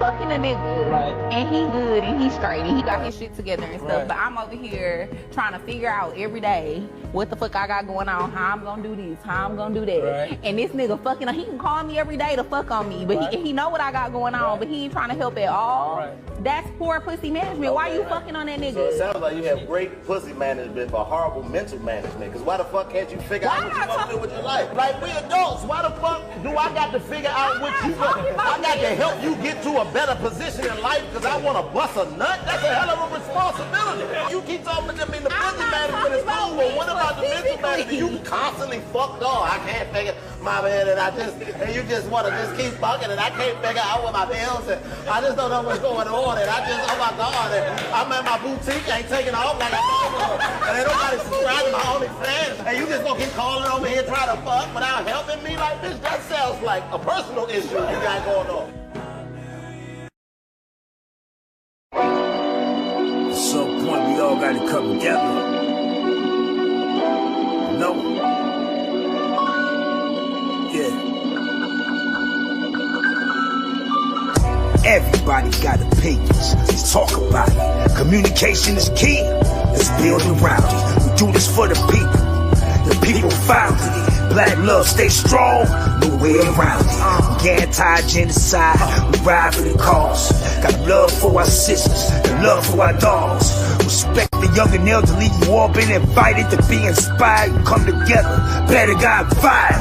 fucking a nigga, right, and he good and he straight and he got his shit together and stuff. Right. But I'm over here trying to figure out every day what the fuck I got going on, how I'm gonna do this, how I'm gonna do that. Right. And this nigga fucking, he can call me every day to fuck on me, but Right. he know what I got going on, Right. but he ain't trying to help at all. Right. That's poor pussy management. Why you fucking on that nigga? So it sounds like you have great pussy management but horrible mental management. Because why the fuck can't you figure out what you want to do with your life? Like, we adults, why the fuck do I got to figure out what you want? I got to help you get to a better position in life because I want to bust a nut? That's a hell of a responsibility. You keep talking to me the pussy management is cool, but what about the mental management? You constantly fucked up. I can't figure my man and you just want to just keep fucking and I can't figure out what my bills and I just don't know what's going on and I just, oh my God, and I'm at my boutique, ain't taking off like I thought and ain't nobody subscribing to my OnlyFans and you just gonna keep calling over here trying to fuck without helping me like this? That sounds like a personal issue you got going on. At some point we all gotta come together. No. Yeah. Everybody got opinions. Let's talk about it. Communication is key. Let's build around it. We do this for the people. The people founded it. Black love, stay strong. No way around it. We anti-genocide. We ride for the cause. Got love for our sisters and love for our dogs. Respect the young and elderly. You all been invited to be inspired. Come together. Better got fire.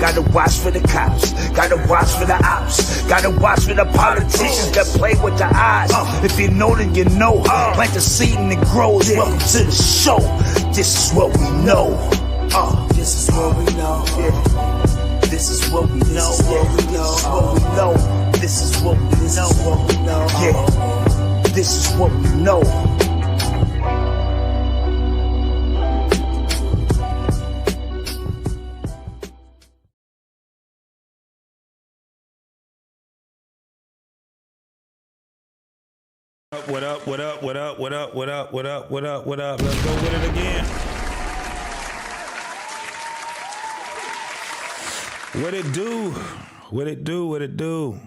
Gotta watch for the cops. Gotta watch for the ops. Gotta watch for the politicians that play with the eyes. If you know, then you know. Plant the seed and it grows. Welcome to the show. This is what we know. This is what we know. This is what we know. This is what we know. Yeah. This is what we know. What up, what up, what up, what up, what up, what up, what up, what up? Let's go with it again. What it do? What it do? What it do?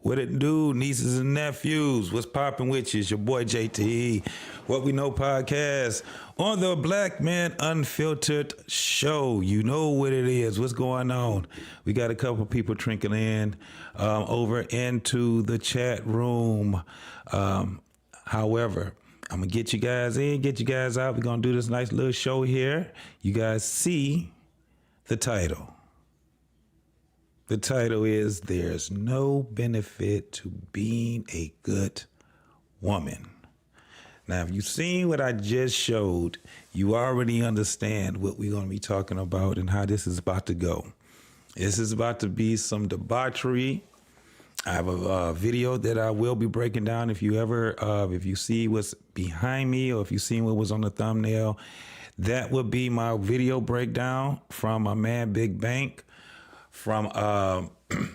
What it do, nieces and nephews? What's poppin' with you? It's your boy JTE. What We Know podcast on the Black Man Unfiltered show. You know what it is. What's going on? We got a couple people trickling in over into the chat room. However, I'm going to get you guys in, get you guys out. We're going to do this nice little show here. You guys see the title. The title is There's No Benefit to Being a Good Woman. Now, if you've seen what I just showed, you already understand what we're going to be talking about and how this is about to go. This is about to be some debauchery. I have a video that I will be breaking down. If you see what's behind me or if you've seen what was on the thumbnail, that would be my video breakdown from my man Big Bank from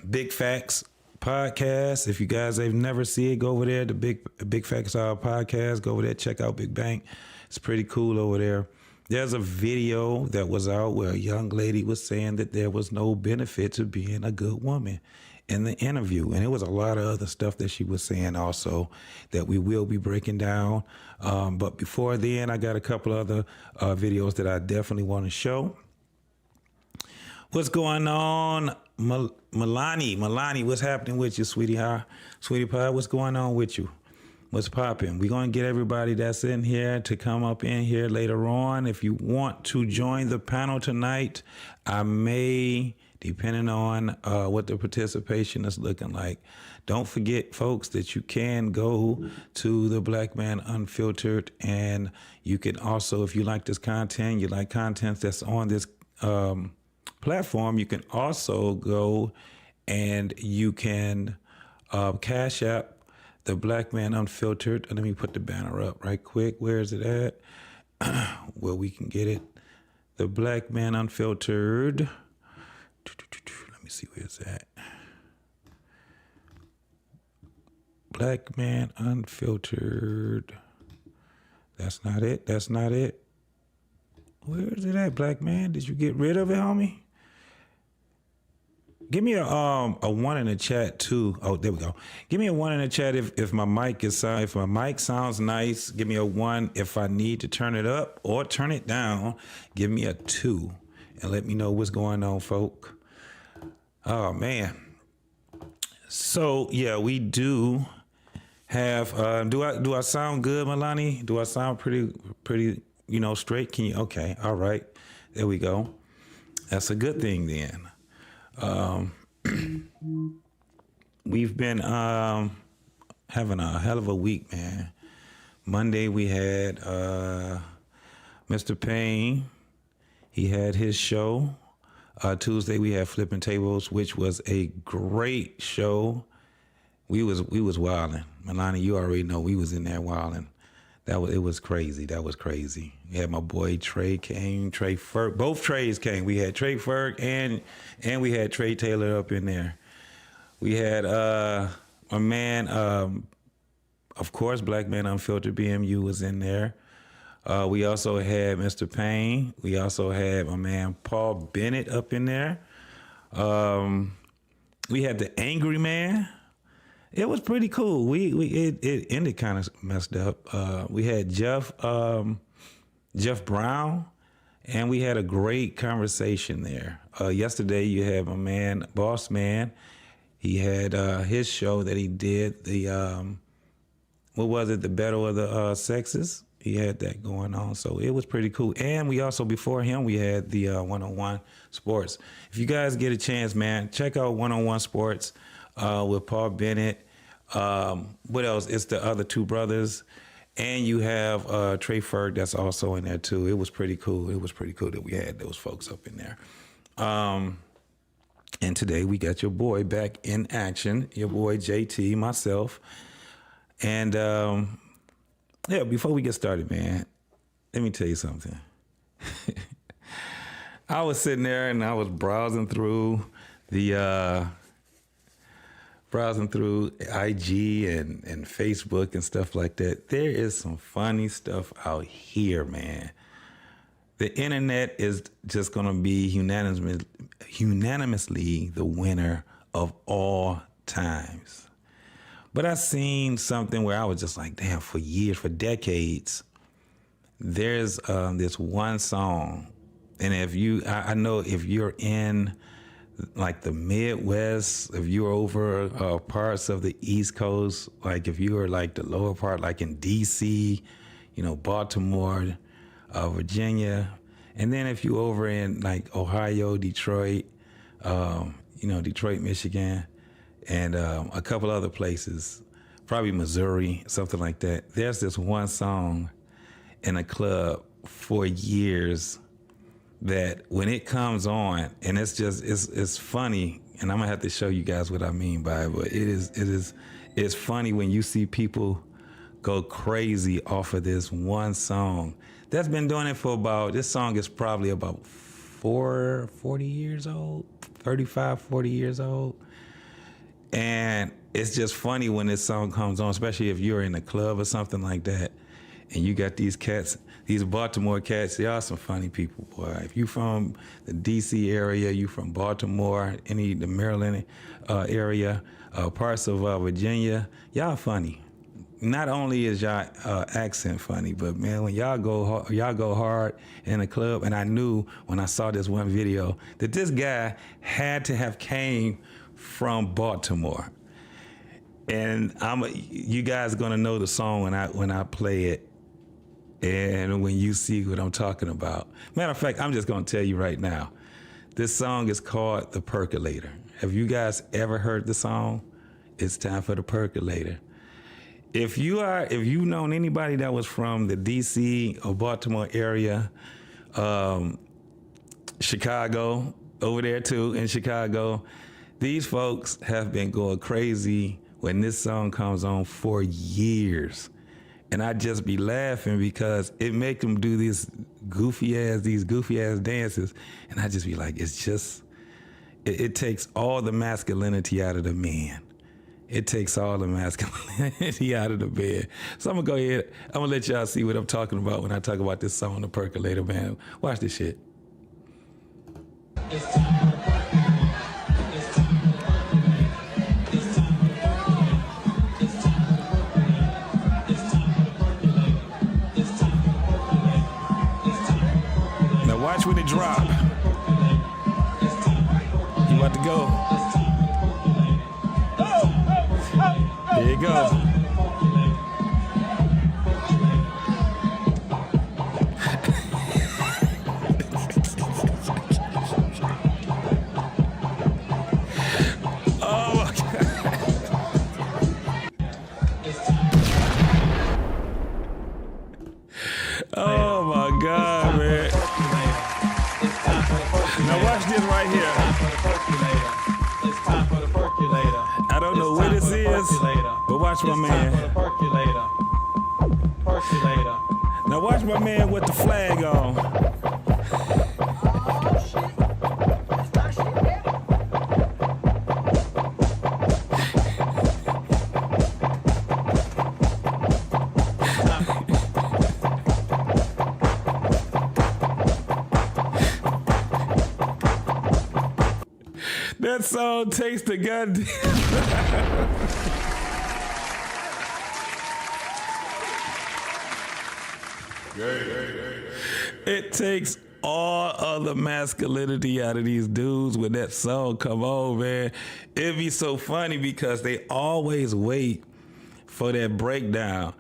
Big Facts podcast. If you guys have never seen it, go over there, the Big Facts podcast. Go over there, check out Big Bank. It's pretty cool over there. There's a video that was out where a young lady was saying that there was no benefit to being a good woman in the interview. And it was a lot of other stuff that she was saying also that we will be breaking down. But before then, I got a couple other videos that I definitely want to show. What's going on, Milani, what's happening with you, sweetie? Sweetie pie, what's going on with you? What's popping? We're going to get everybody that's in here to come up in here later on. If you want to join the panel tonight, I may, depending on what the participation is looking like. Don't forget, folks, that you can go to the Black Man Unfiltered, and you can also, if you like this content, you like content that's on this platform, you can also go and you can cash app the Black Man Unfiltered. Let me put the banner up right quick. Where is it at? Where we can get it. The Black Man Unfiltered. Let me see where it's at. Black Man Unfiltered. That's not it. That's not it. Where is it at, Black Man? Did you get rid of it, homie? Give me a one in the chat too. Oh, there we go. Give me a one in the chat if my mic sounds nice. Give me a one if I need to turn it up or turn it down. Give me a 2 and let me know what's going on, folk. Oh man. So yeah, we do have. Do I sound good, Milani? Do I sound pretty? Straight? Can you? Okay. All right. There we go. That's a good thing then. We've been having a hell of a week, man. Monday we had Mr. Payne. He had his show. Tuesday we had Flipping Tables, which was a great show. We was wilding. Milani, you already know we was in there wilding. It was crazy. That was crazy. We had my boy Trey came, Trey Ferg. Both Treys came. We had Trey Ferg and we had Trey Taylor up in there. We had a man, of course, Black Man Unfiltered BMU was in there. We also had Mr. Payne. We also had my man Paul Bennett up in there. We had the Angry Man. It was pretty cool. It ended kind of messed up. We had Jeff Brown, and we had a great conversation there. Yesterday you had my man, Boss Man. He had his show that he did, the what was it, the Battle of the Sexes. He had that going on, so it was pretty cool. And we also, before him, we had the 101 Sports. If you guys get a chance, man, check out 101 Sports with Paul Bennett. What else? It's the other two brothers. And you have Trey Ferg that's also in there, too. It was pretty cool. It was pretty cool that we had those folks up in there. And today we got your boy back in action, your boy JT, myself. And yeah, before we get started, man, let me tell you something. I was sitting there and I was browsing through IG and Facebook and stuff like that. There is some funny stuff out here, man. The internet is just going to be unanimously the winner of all times. But I seen something where I was just like, damn, for years, for decades, there's this one song. And I know if you're in like the Midwest, if you're over parts of the East Coast, like if you were like the lower part, like in DC, Baltimore, Virginia, and then if you over in like Ohio, Detroit, Detroit, Michigan, and a couple other places, probably Missouri, something like that. There's this one song in a club for years that when it comes on, and it's funny, and I'm gonna have to show you guys what I mean by it, but it's funny when you see people go crazy off of this one song. That's been doing it for this song is probably about 40 years old, 35, 40 years old. And it's just funny when this song comes on, especially if you're in a club or something like that, and you got these cats, these Baltimore cats, they are some funny people, boy. If you from the DC area, you from Baltimore, the Maryland area, parts of Virginia, y'all funny. Not only is y'all accent funny, but man, when y'all go hard in a club, and I knew when I saw this one video that this guy had to have came from Baltimore. And you guys are gonna know the song when I play it, and when you see what I'm talking about. Matter of fact, I'm just gonna tell you right now, this song is called The Percolator. Have you guys ever heard the song? It's time for The Percolator. If you've known anybody that was from the DC or Baltimore area, Chicago, over there too, in Chicago, these folks have been going crazy when this song comes on for years. And I just be laughing because it make them do these goofy ass dances. And I just be like, it takes all the masculinity out of the man. It takes all the masculinity out of the bed. So I'm gonna go ahead, I'm gonna let y'all see what I'm talking about when I talk about this song, The Percolator, man. Watch this shit. It's time for the percolator. It's time. to go. Here you go. Oh my God, man. Now watch this right here. I don't know what this is, but watch my man. Now watch my man with the flag on. That song takes the goddamn. It takes all other masculinity out of these dudes when that song come on, man. It'd be so funny because they always wait for that breakdown.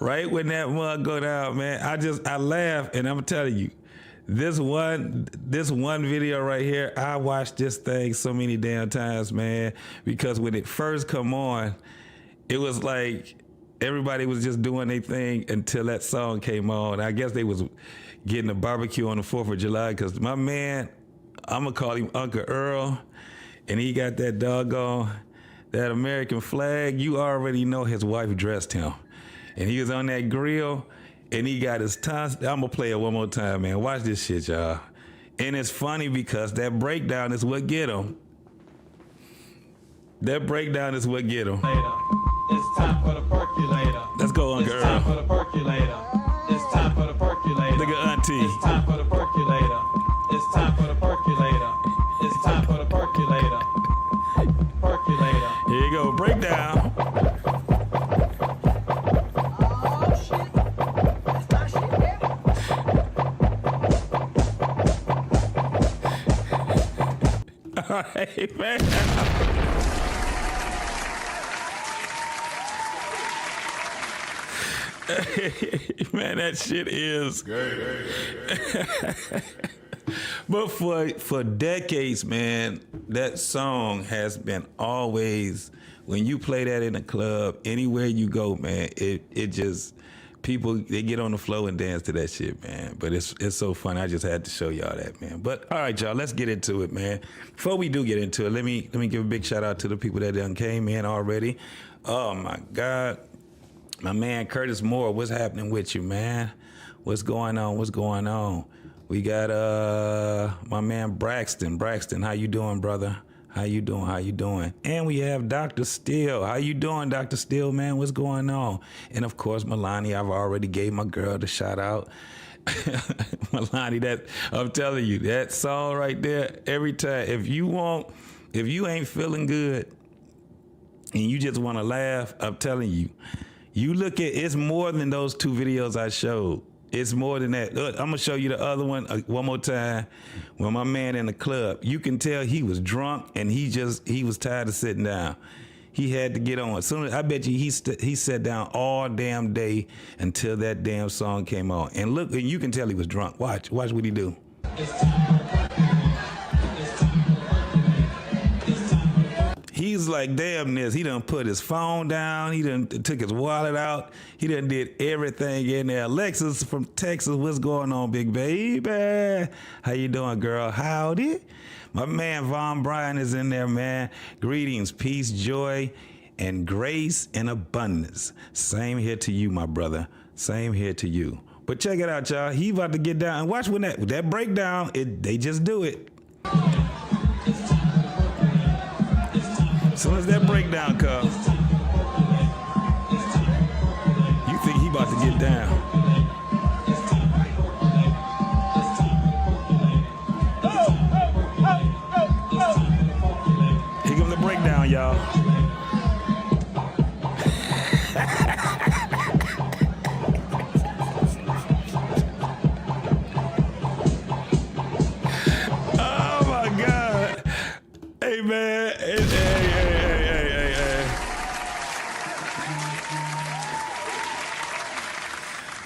Right when that one go down, man, I laugh, and I'm telling you, this one video right here, I watched this thing so many damn times, man, because when it first come on, it was like everybody was just doing their thing until that song came on. I guess they was getting a barbecue on the 4th of July because my man, I'm gonna call him Uncle Earl, and he got that doggone, that American flag. You already know his wife dressed him. And he was on that grill, and he got his tongue. I'm gonna play it one more time, man. Watch this shit, y'all. And it's funny because that breakdown is what get him. That breakdown is what get him. It's time for the percolator. Let's go, Uncle Earl. It's time for the percolator. It's time for the percolator. Look at Auntie. It's time for the percolator. It's time for the percolator. It's time for the percolator. Percolator. Here you go, breakdown. All right, man. Man, that shit is. But for decades, man, that song has been always, when you play that in a club, anywhere you go, man, it just, people, they get on the floor and dance to that shit, man. But it's so fun. I just had to show y'all that, man. But all right, y'all, let's get into it, man. Before we do get into it, let me give a big shout out to the people that done came in already. Oh my God. My man Curtis Moore, what's happening with you, man? What's going on? What's going on? We got my man Braxton. Braxton, how you doing, brother? How you doing? How you doing? And we have Dr. Steele. How you doing, Dr. Steele, man? What's going on? And of course, Milani, I've already gave my girl the shout out. Milani, that I'm telling you, that song right there, every time, if you ain't feeling good and you just want to laugh, I'm telling you, you look at, it's more than those 2 videos I showed. It's more than that. Look, I'm gonna show you the other one more time. When my man in the club, you can tell he was drunk and he was tired of sitting down. He had to get on. As soon as, I bet you he sat down all damn day until that damn song came on. And look, and you can tell he was drunk. Watch what he do. He's like, damn this. He done put his phone down. He done took his wallet out. He done did everything in there. Alexis from Texas, what's going on, big baby? How you doing, girl? Howdy. My man Von Bryan is in there, man. Greetings, peace, joy, and grace and abundance. Same here to you, my brother. Same here to you. But check it out, y'all. He about to get down. And watch when that breakdown, they just do it. As soon as that breakdown comes, you think he about to get down. Here comes the breakdown, y'all. man. Hey.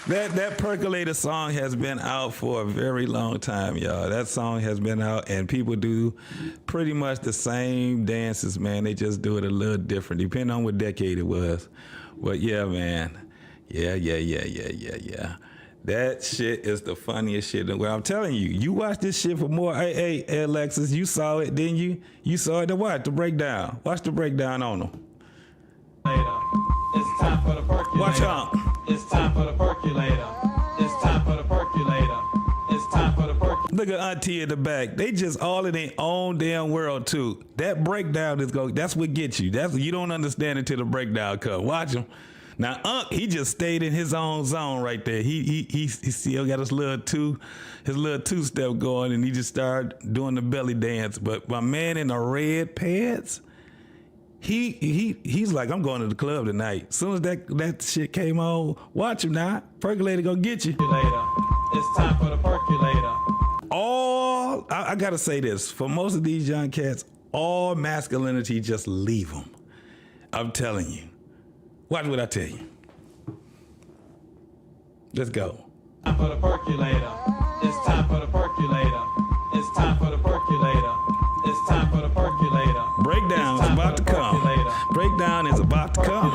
That Percolator song has been out for a very long time, y'all. That song has been out, and people do pretty much the same dances, man. They just do it a little different, depending on what decade it was. But yeah, man. Yeah. That shit is the funniest shit. Well, I'm telling you, you watch this shit for more. Hey, Alexis, you saw it, didn't you? You saw it. What? The breakdown. Watch the breakdown on them. It's time for the percolator. Watch out. It's time for the percolator. It's time for the percolator. It's time for the percolator. Look at Auntie in the back. They just all in their own damn world too. That breakdown that's what gets you. You don't understand until the breakdown comes. Watch him. Now he just stayed in his own zone right there. He still got his little two step going, and he just started doing the belly dance. But my man in the red pants, he's like, I'm going to the club tonight. As soon as that shit came on, watch him now. Percolator gonna get you. It's time for the percolator. I gotta say this, for most of these young cats, all masculinity just leave them. I'm telling you. Watch what I tell you. Let's go. Time for the percolator. It's time for the percolator. It's time for the percolator. It's time for the percolator. Breakdown is about to come. Breakdown is about to come.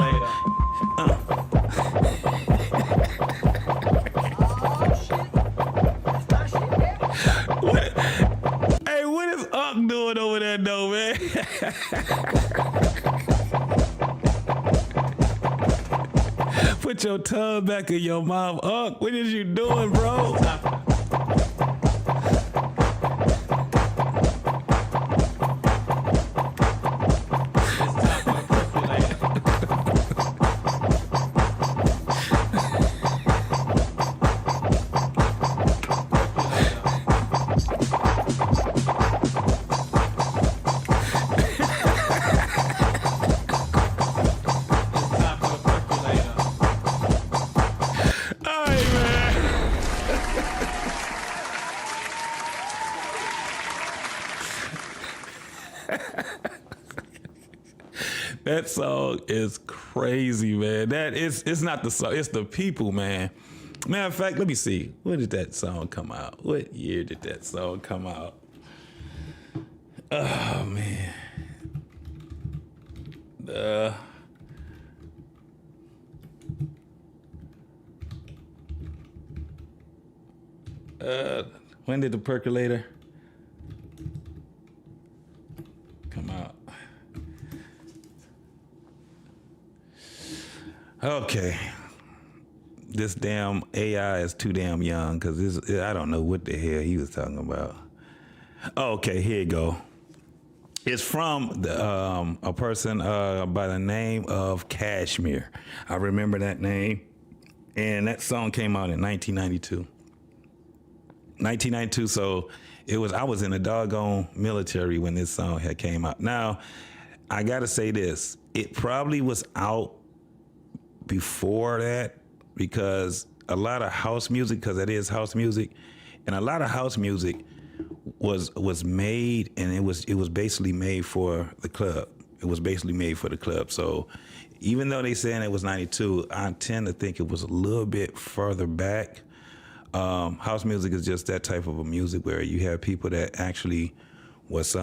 What is Unc doing over there, though, man? Put your tongue back in your mouth, Unc. What is you doing, bro? That song is crazy, man. It's not the song, it's the people, man. Matter of fact, let me see. When did that song come out? What year did that song come out? Oh, man. When did the Percolator come out? Okay. This damn AI is too damn young because I don't know what the hell he was talking about. Okay, here you go. It's from a person by the name of Kashmir. I remember that name. And that song came out in 1992. 1992, so I was in the doggone military when this song had came out. Now, I gotta say this. It probably was out before that because a lot of house music, because it is house music, and a lot of house music was made, and it was basically made for the club. It was basically made for the club. So even though they saying it was 92, I tend to think it was a little bit further back. House music is just that type of a music where you have people that actually was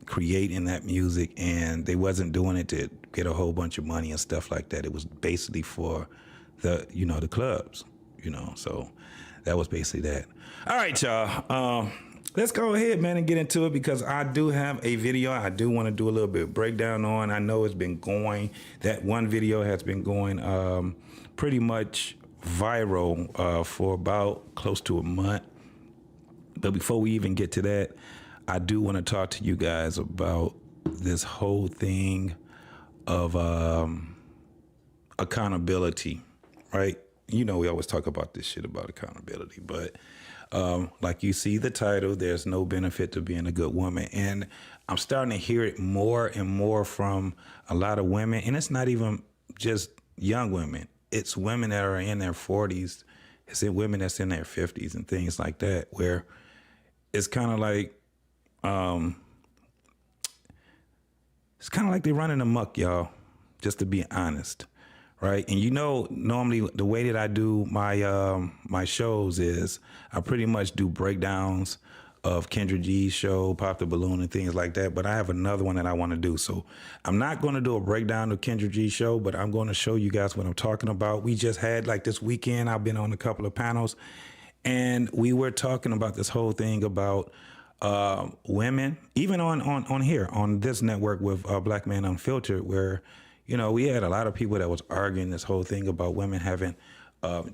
creating that music, and they wasn't doing it to get a whole bunch of money and stuff like that. It was basically for the clubs, so that was basically that. All right, y'all. Let's go ahead, man, and get into it because I do have a video I do want to do a little bit of breakdown on. I know it's been going, that one video has been going pretty much viral for about close to a month. But before we even get to that, I do want to talk to you guys about this whole thing of accountability, right? We always talk about this shit about accountability, but like you see the title, there's no benefit to being a good woman. And I'm starting to hear it more and more from a lot of women. And it's not even just young women. It's women that are in their 40s. It's women that's in their 50s and things like that, where it's kind of like it's kind of like they're running amok, y'all, just to be honest, right? And you know, normally the way that I do my shows is I pretty much do breakdowns of Kendra G's show, Pop the Balloon, and things like that. But I have another one that I want to do. So I'm not going to do a breakdown of Kendra G's show, but I'm going to show you guys what I'm talking about. We just had, like, this weekend, I've been on a couple of panels, and we were talking about this whole thing about women, even on here, on this network with Black Man Unfiltered, where, you know, we had a lot of people that was arguing this whole thing about women having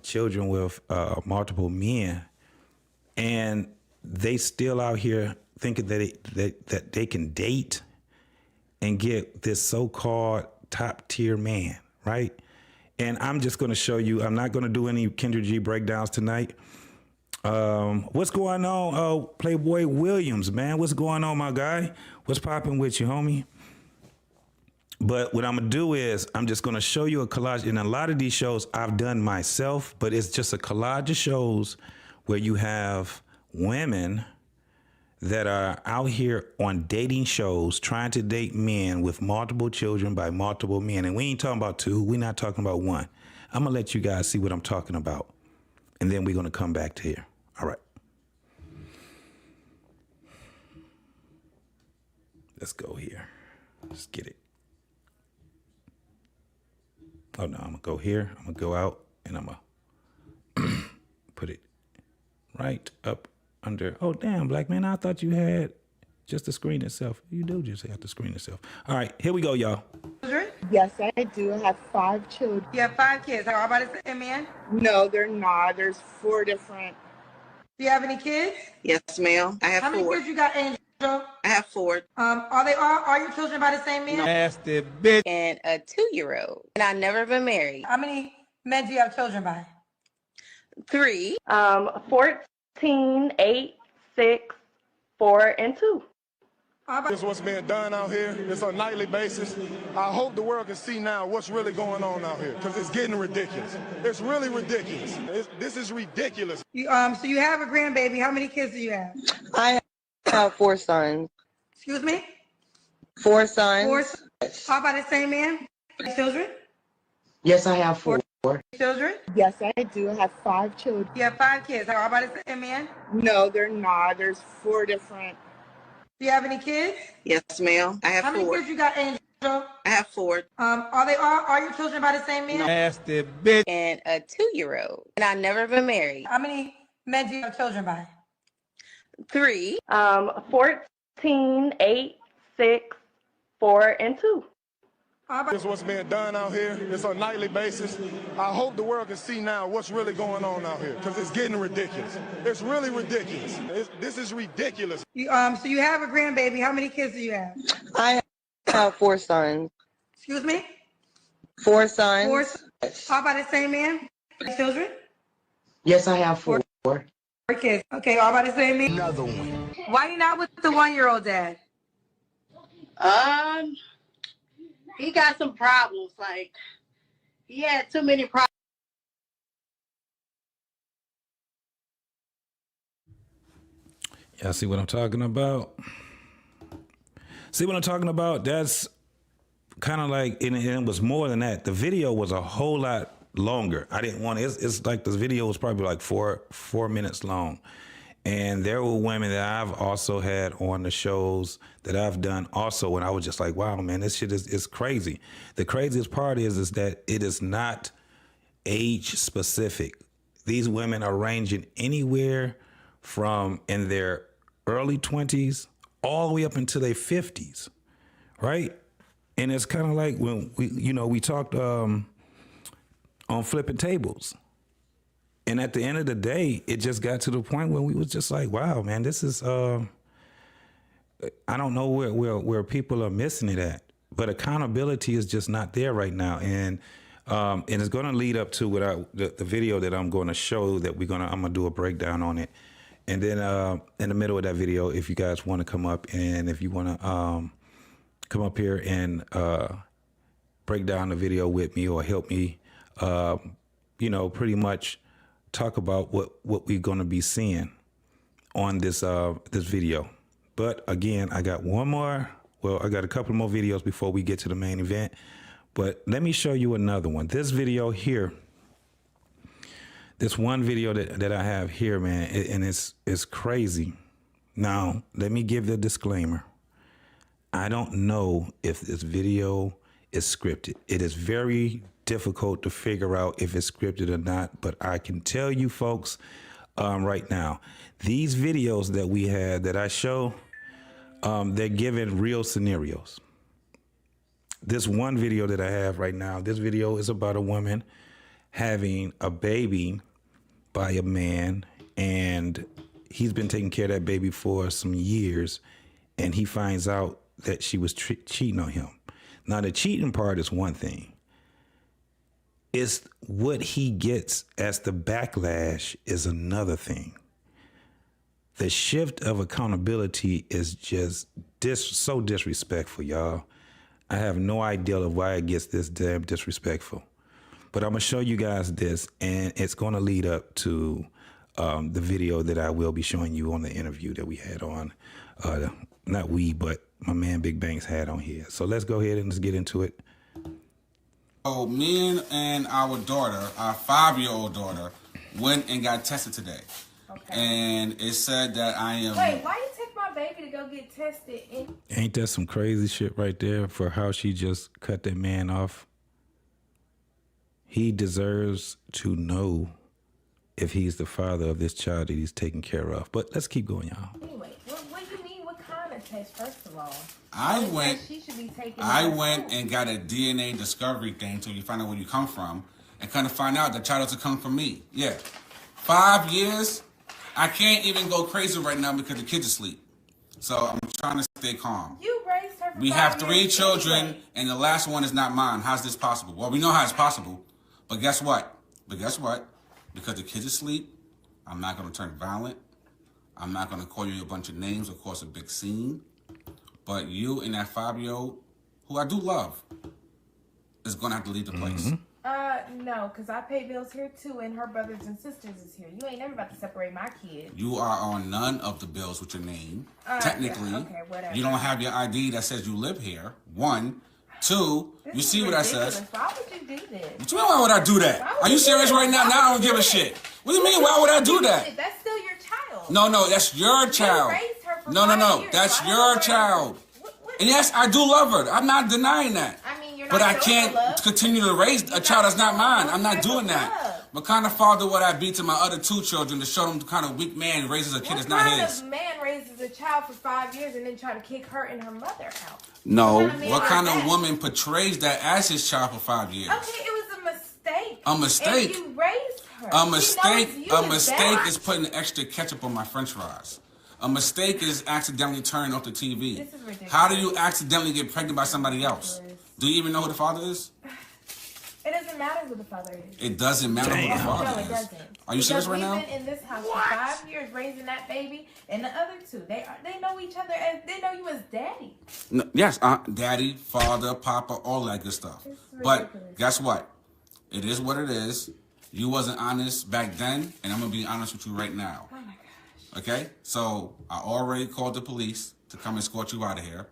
children with multiple men. And they still out here thinking that they can date and get this so-called top-tier man, right? And I'm just going to show you. I'm not going to do any Kendra G breakdowns tonight. What's going on, Playboy Williams, man? What's going on, my guy? What's popping with you, homie? But what I'm going to do is I'm just going to show you a collage. And a lot of these shows I've done myself, but it's just a collage of shows where you have women that are out here on dating shows trying to date men with multiple children by multiple men. And we ain't talking about two. We're not talking about one. I'm going to let you guys see what I'm talking about. And then we're going to come back to here. All right. Let's go here. Let's get it. Oh, no, I'm going to go here. I'm going to go out, and I'm going to put it right up under. Oh, damn, Black Man, I thought you had just the screen itself. You do just have the screen itself. All right, here we go, y'all. Yes, I do. I have 5 children. You have 5 kids. Are all about the same man? No, they're not. There's 4 different. Do you have any kids? Yes, ma'am. I have How 4. many kids you got, Angel? I have 4. Are they all your children by the same man? Nasty bitch. And a 2-year-old. And I've never been married. How many men do you have children by? 3. 14, 8, 6, 4, and 2. This is what's being done out here. It's on a nightly basis. I hope the world can see now what's really going on out here, because it's getting ridiculous. It's really ridiculous. This is ridiculous. So you have a grandbaby. How many kids do you have? I have 4 sons. Excuse me? 4 sons. 4 sons. All by the same man? Children? Yes, I have 4. Children? Yes, I do. I have 5 children. You have 5 kids. Are all by the same man? No, they're not. There's 4 different. Do you have any kids? Yes, ma'am. I have How 4. many kids you got, Angel? I have 4. Are they all your children by the same man? Nasty bitch. And a 2-year-old. And I've never been married. How many men do you have children by? 3. 14, 8, 6, 4, and 2. This is what's being done out here. It's on a nightly basis. I hope the world can see now what's really going on out here, because it's getting ridiculous. It's really ridiculous. This is ridiculous. So you have a grandbaby. How many kids do you have? I have 4 sons. Excuse me? 4 sons. 4 sons. All by the same man? Children? Yes, I have 4. 4 kids. Okay, all by the same man? Another one. Why you not with the 1-year-old dad? He got some problems. Like, he had too many problems. Y'all see what I'm talking about? See what I'm talking about? That's kind of like, and it was more than that. The video was a whole lot longer. I didn't want it's like the video was probably like four minutes long. And there were women that I've also had on the shows that I've done also, and I was just like, wow, man, this shit is crazy. The craziest part is that it is not age specific. These women are ranging anywhere from in their early 20s all the way up into their 50s, right? And it's kind of like when we talked on flipping tables. And at the end of the day, it just got to the point where we was just like, wow, man, this is, I don't know where people are missing it at, but accountability is just not there right now. And it's going to lead up to the video that I'm going to show that I'm going to do a breakdown on it. And then in the middle of that video, if you guys want to come up and if you want to come up here and break down the video with me or help me, pretty much talk about what we're going to be seeing on this this video. But again, I got one more Well, I got a couple more videos before we get to the main event, but let me show you another one. This video here, this one video that I have here, man, and it's crazy. Now, let me give the disclaimer. I don't know if this video is scripted. It is very difficult to figure out if it's scripted or not, but I can tell you folks right now, these videos that we had that I show, they're given real scenarios. This one video that I have right now, this video is about a woman having a baby by a man, and he's been taking care of that baby for some years, and he finds out that she was cheating on him. Now, the cheating part is one thing. It's what he gets as the backlash is another thing. The shift of accountability is just so disrespectful, y'all. I have no idea of why it gets this damn disrespectful. But I'm going to show you guys this, and it's going to lead up to the video that I will be showing you on the interview that we had on. Not we, but my man Big Banks had on here. So let's go ahead and let's get into it. So me and our daughter, our 5-year-old daughter, went and got tested today. Okay. And it said that I am... Wait, why you take my baby to go get tested? Ain't that some crazy shit right there for how she just cut that man off? He deserves to know if he's the father of this child that he's taking care of. But let's keep going, y'all. Anyway, what do you mean? What kind of test, first of all? I went and got a DNA discovery thing so you find out where you come from and kind of find out the child doesn't come from me. Yeah. 5 years, I can't even go crazy right now because the kids are asleep. So I'm trying to stay calm. You raised her for We have 3 children anyway. And the last one is not mine. How's this possible? Well, we know how it's possible. But guess what? Because the kids are asleep, I'm not going to turn violent. I'm not going to call you a bunch of names or cause a big scene. But you and that 5-year-old, who I do love, is going to have to leave the place. No, because I pay bills here too, and her brothers and sisters is here. You ain't never about to separate my kids. You are on none of the bills with your name. Technically, yeah, okay, whatever. You don't have your ID that says you live here. 1, 2, you see what I says? Why would you do this? What you mean, why would I do that? Are you serious right now? Now I don't give a shit. What do you mean, why would I do that? That's still your child. No, that's your child. You raised her for No, 5 years. that's your child. And yes, I do love her. I'm not denying that. I mean, you're not But I showing can't love. continue to raise a child that's not mine. I'm not doing that. What kind of father would I be to my other 2 children to show them the kind of weak man raises a kid that's not his? What kind of man raises a child for 5 years and then try to kick her and her mother out? No. What kind of woman portrays that as his child for 5 years? Okay, it was a mistake. A mistake? And you raised her. A mistake is putting extra ketchup on my french fries. A mistake is accidentally turning off the TV. This is ridiculous. How do you accidentally get pregnant by somebody else? Do you even know who the father is? It doesn't matter who the father is. It doesn't matter who the father No, is. it doesn't. Are you serious right now? We've been in this house for 5 years raising that baby, and the other 2, they know each other as they know you as daddy. No, yes, daddy, father, papa, all that good stuff. But guess what? It is what it is. You wasn't honest back then, and I'm gonna be honest with you right now. Oh my gosh. Okay? So I already called the police to come escort you out of here.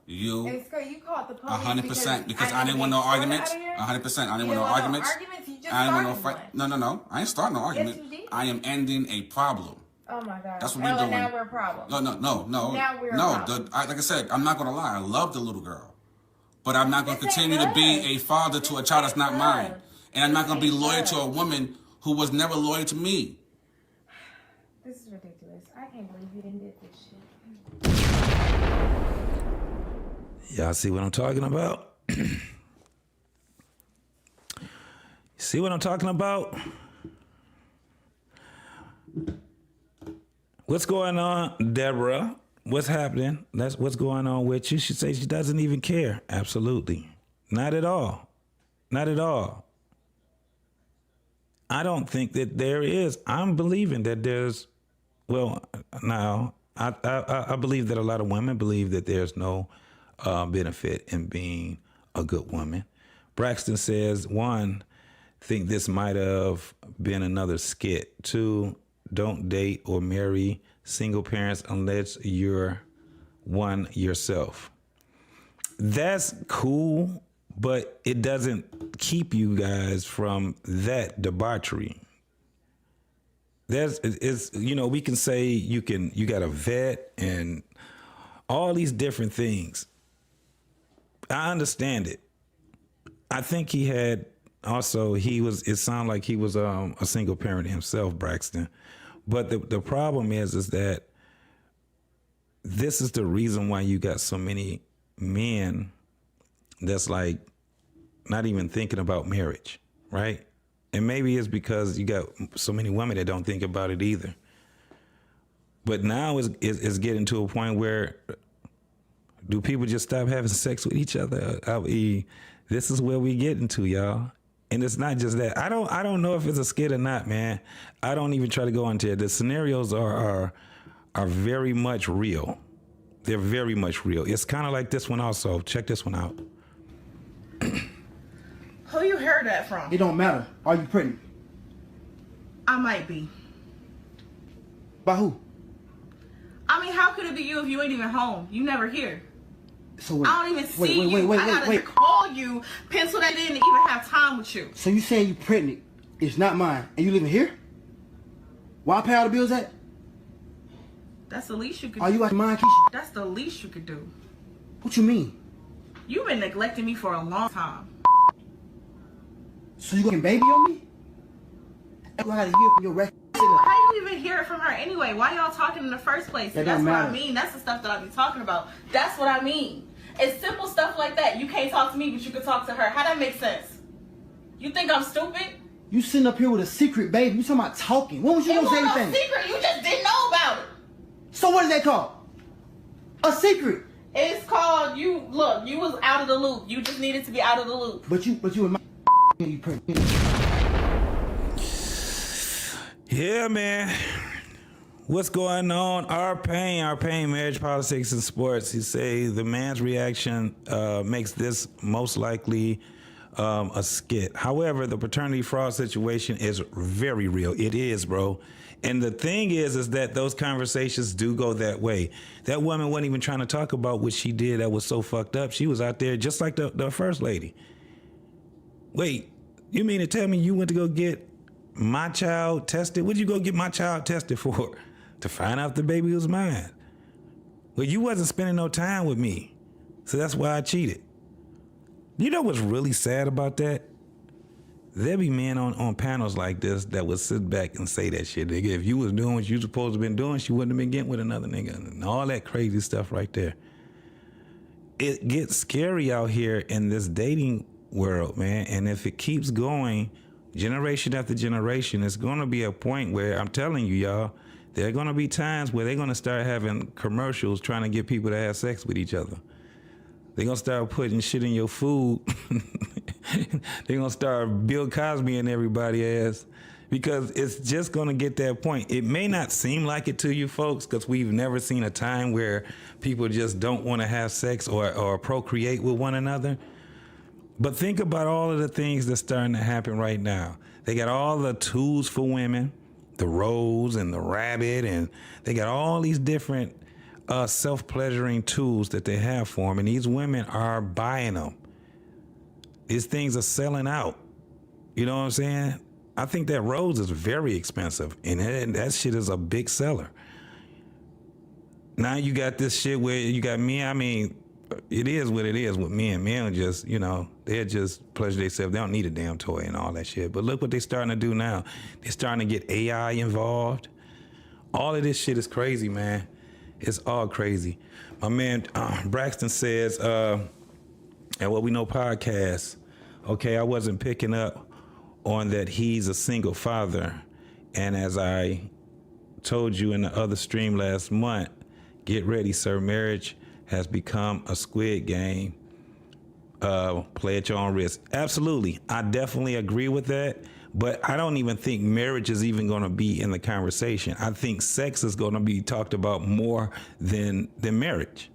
You called the police 100% because I didn't want no arguments. 100%. I didn't want no arguments. You just I didn't want no started fight. No. I ain't starting no argument. Yes, you did. I am ending a problem. Oh my God. That's what we're doing. Now we're a problem. No. Now we're a problem. Like I said, I'm not gonna lie. I love the little girl, but I'm not gonna continue to be a father to a child that's not mine, and I'm not gonna be loyal to a woman who was never loyal to me. This is ridiculous. I can't believe you didn't do this shit. Y'all see what I'm talking about? See what I'm talking about? What's going on, Deborah? What's happening? That's what's going on with you. She says she doesn't even care. Absolutely. Not at all. Not at all. I don't think that there is. I'm believing that there's, well, now, I believe that a lot of women believe that there's no benefit in being a good woman. Braxton says, 1, think this might have been another skit. 2, don't date or marry single parents unless you're one yourself. that's cool, but it doesn't keep you guys from that debauchery. We can say you got a vet and all these different things. I understand it. I think it sounded like he was a single parent himself, Braxton. But the problem is that this is the reason why you got so many men that's like not even thinking about marriage, right? And maybe it's because you got so many women that don't think about it either. But now it's getting to a point where do people just stop having sex with each other? This is where we getting to, y'all. And it's not just that. I don't know if it's a skit or not, man. I don't even try to go into it. The scenarios are very much real. They're very much real. It's kind of like this one also. Check this one out. Who you heard that from? It don't matter. Are you pregnant? I might be. By who? I mean, how could it be you if you ain't even home? You never here. So wait, I don't even see you. I gotta call you, pencil that in to even have time with you. So you saying you pregnant? It's not mine, and you living here? Why I pay all the bills at? That's the least you could do. Are you out of mind, Keisha? That's the least you could do. What you mean? You've been neglecting me for a long time. So you gonna baby on me? I gotta hear from your record. How you even hear it from her anyway? Why y'all talking in the first place? That That's don't what matter. I mean. That's the stuff that I be talking about. That's what I mean. It's simple stuff like that. You can't talk to me, but you can talk to her. How that make sense? You think I'm stupid? You sitting up here with a secret baby. You talking about talking. When was you It gonna say wasn't anything? no secret. You just didn't know about it. So what is that called? A secret. It's called you was out of the loop. You just needed to be out of the loop. But you in my you pregnant. Yeah, man. What's going on? Our pain, marriage, politics, and sports. You say the man's reaction makes this most likely a skit. However, the paternity fraud situation is very real. It is, bro. And the thing is that those conversations do go that way. That woman wasn't even trying to talk about what she did that was so fucked up. She was out there just like the first lady. Wait, you mean to tell me you went to go get my child tested? What'd you go get my child tested for? To find out if the baby was mine. Well, you wasn't spending no time with me. So that's why I cheated. You know what's really sad about that? There be men on panels like this that would sit back and say that shit. Nigga, if you was doing what you supposed to been doing, she wouldn't have been getting with another nigga. And all that crazy stuff right there. It gets scary out here in this dating world, man. And if it keeps going, generation after generation, it's going to be a point where, I'm telling you, y'all, there are going to be times where they're going to start having commercials trying to get people to have sex with each other. They're going to start putting shit in your food. They're going to start Bill Cosby and everybody ass, because it's just going to get that point. It may not seem like it to you folks, because we've never seen a time where people just don't want to have sex or procreate with one another. But think about all of the things that's starting to happen right now. They got all the tools for women, the rose and the rabbit, and they got all these different self-pleasuring tools that they have for them, and these women are buying them. These things are selling out. You know what I'm saying? I think that rose is very expensive, and that shit is a big seller. Now you got this shit where you got men. I mean, it is what it is with men. Men are just, they're just pleasure themselves. They don't need a damn toy and all that shit. But look what they're starting to do now. They're starting to get AI involved. All of this shit is crazy, man. It's all crazy. My man Braxton says, at What We Know podcast, okay, I wasn't picking up on that he's a single father. And as I told you in the other stream last month, get ready, sir. Marriage has become a Squid Game. Play at your own risk. Absolutely. I definitely agree with that. But I don't even think marriage is even going to be in the conversation. I think sex is going to be talked about more than marriage.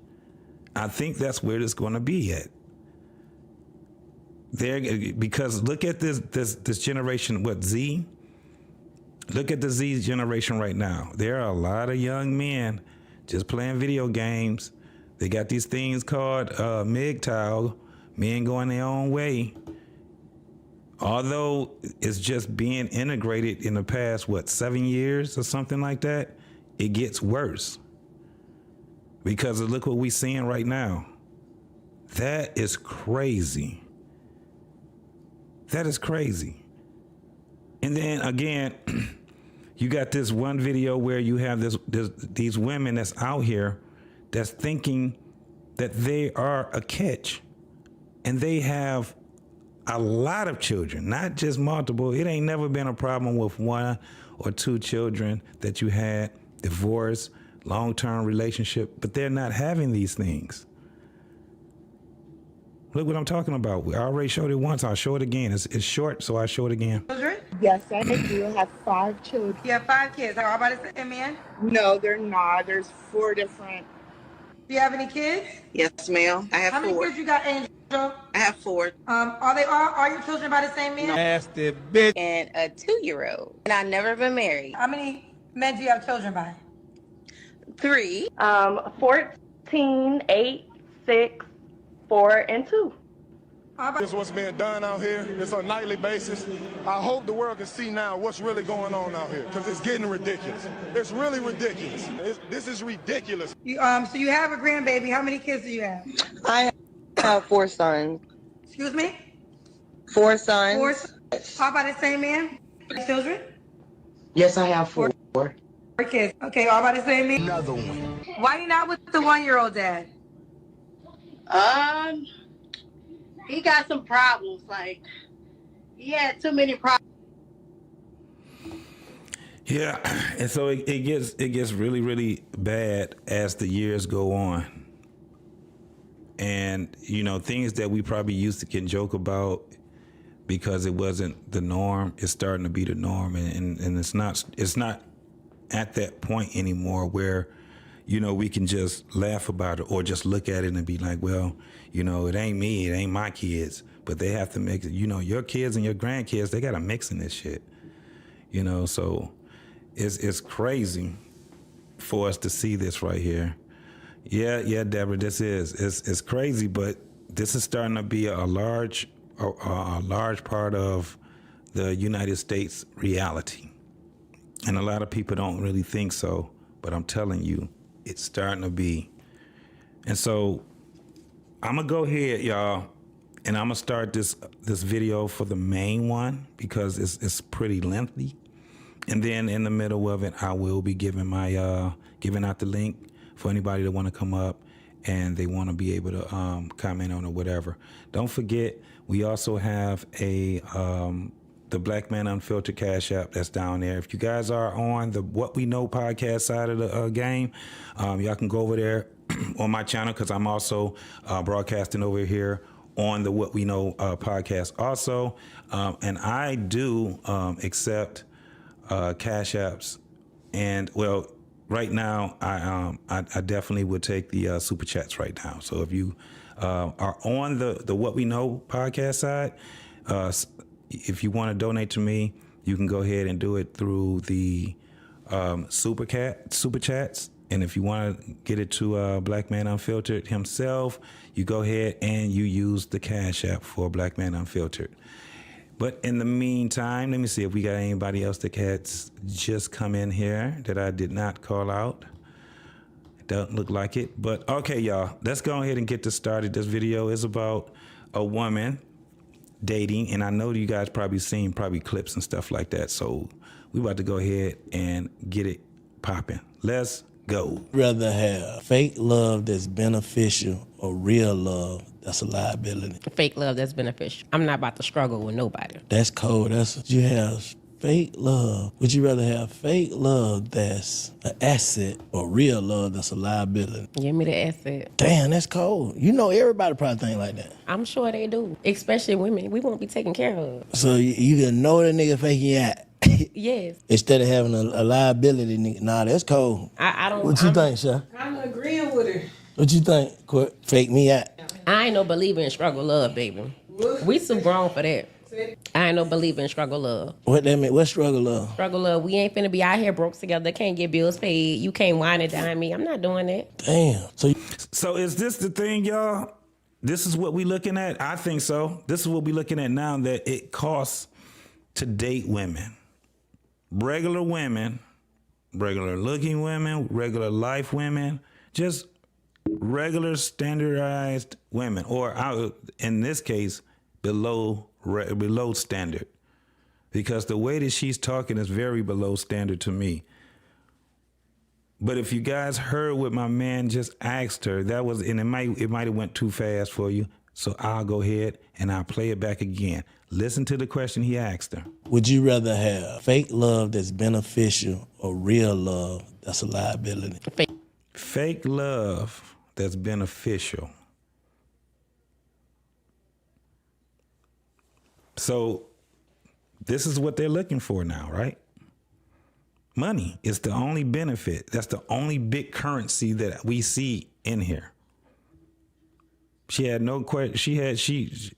I think that's where it's going to be at. Because look at this generation, Z? Look at the Z generation right now. There are a lot of young men just playing video games, They got these things called MGTOW, men going their own way. Although it's just being integrated in the past, 7 years or something like that, it gets worse. Because look what we're seeing right now. That is crazy. That is crazy. And then again, you got this one video where you have these women that's out here that's thinking that they are a catch. And they have a lot of children, not just multiple. It ain't never been a problem with 1 or 2 children that you had, divorce, long-term relationship, but they're not having these things. Look what I'm talking about. I already showed it once. I'll show it again. It's short, so I'll show it again. Children? Yes, I do have 5 children. You have 5 kids. Are all about the same man? No, they're not. There's 4 different. Do you have any kids? Yes, ma'am. I have How 4. many kids you got, Angel? I have 4. Are they all your children by the same man? Nasty bitch. And a 2-year-old. And I've never been married. How many men do you have children by? 3. 14, 8, 6, 4, and 2. This is what's being done out here. It's on a nightly basis. I hope the world can see now what's really going on out here, because it's getting ridiculous. It's really ridiculous. This is ridiculous. So you have a grandbaby. How many kids do you have? I have 4 sons. Excuse me? 4 sons. 4 sons. All by the same man? Children? Yes, I have 4. 4 kids. Okay, all by the same man? Another one. Why you not with the 1-year-old dad? He got some problems. Like, he had too many problems. Yeah, and so it gets really, really bad as the years go on. And, things that we probably used to can joke about because it wasn't the norm, it's starting to be the norm. And it's not at that point anymore where, we can just laugh about it or just look at it and be like, well, it ain't me, it ain't my kids. But they have to mix it. Your kids and your grandkids, they got to mix in this shit. So it's crazy for us to see this right here. Yeah, Deborah, it's crazy, but this is starting to be a large part of the United States reality. And a lot of people don't really think so, but I'm telling you, it's starting to be. And so I'm gonna go ahead, y'all, and I'm gonna start this video for the main one because it's pretty lengthy. And then in the middle of it, I will be giving out the link for anybody that want to come up and they want to be able to comment on or whatever. Don't forget, we also have the Black Man Unfiltered Cash App that's down there. If you guys are on the What We Know podcast side of the game, y'all can go over there on my channel because I'm also broadcasting over here on the What We Know podcast also. And I do accept Cash Apps. And, well, right now, I definitely would take the Super Chats right now. So if you are on the What We Know podcast side, if you want to donate to me, you can go ahead and do it through the Super Chats. And if you want to get it to Black Man Unfiltered himself, you go ahead and you use the Cash App for Black Man Unfiltered. But in the meantime, let me see if we got anybody else that has just come in here that I did not call out. It doesn't look like it. But okay, y'all, let's go ahead and get this started. This video is about a woman dating, and I know you guys probably seen clips and stuff like that. So we about to go ahead and get it popping. Let's go. Rather have fake love that's beneficial or real love that's a liability. Fake love that's beneficial. I'm not about to struggle with nobody. That's cold. That's what you have. Fake love. Would you rather have fake love that's an asset or real love that's a liability? Give me the asset. Damn, that's cold. Everybody probably think like that. I'm sure they do. Especially women. We won't be taken care of. So you can know the nigga faking you out. Yes. Instead of having a liability nigga. Nah, that's cold. I don't. What you think, Sha? I'm agreeing with her. What you think, Court? Fake me out. I ain't no believer in struggle love, baby. We too grown for that. I ain't no believer in struggle love. What that mean? What struggle love? Struggle love. We ain't finna be out here broke together. Can't get bills paid. You can't whine and dine me. I'm not doing that. Damn. So is this the thing, y'all? This is what we looking at? I think so. This is what we looking at now, that it costs to date women. Regular women, regular looking women, regular life women, just regular standardized women, or in this case, below standard. Because the way that she's talking is very below standard to me. But if you guys heard what my man just asked her, that was, and it might have went too fast for you. So I'll go ahead and I'll play it back again. Listen to the question he asked her. Would you rather have fake love that's beneficial or real love that's a liability? Fake love that's beneficial. So this is what they're looking for now, right? Money is the only benefit. That's the only big currency that we see in here. She had no question.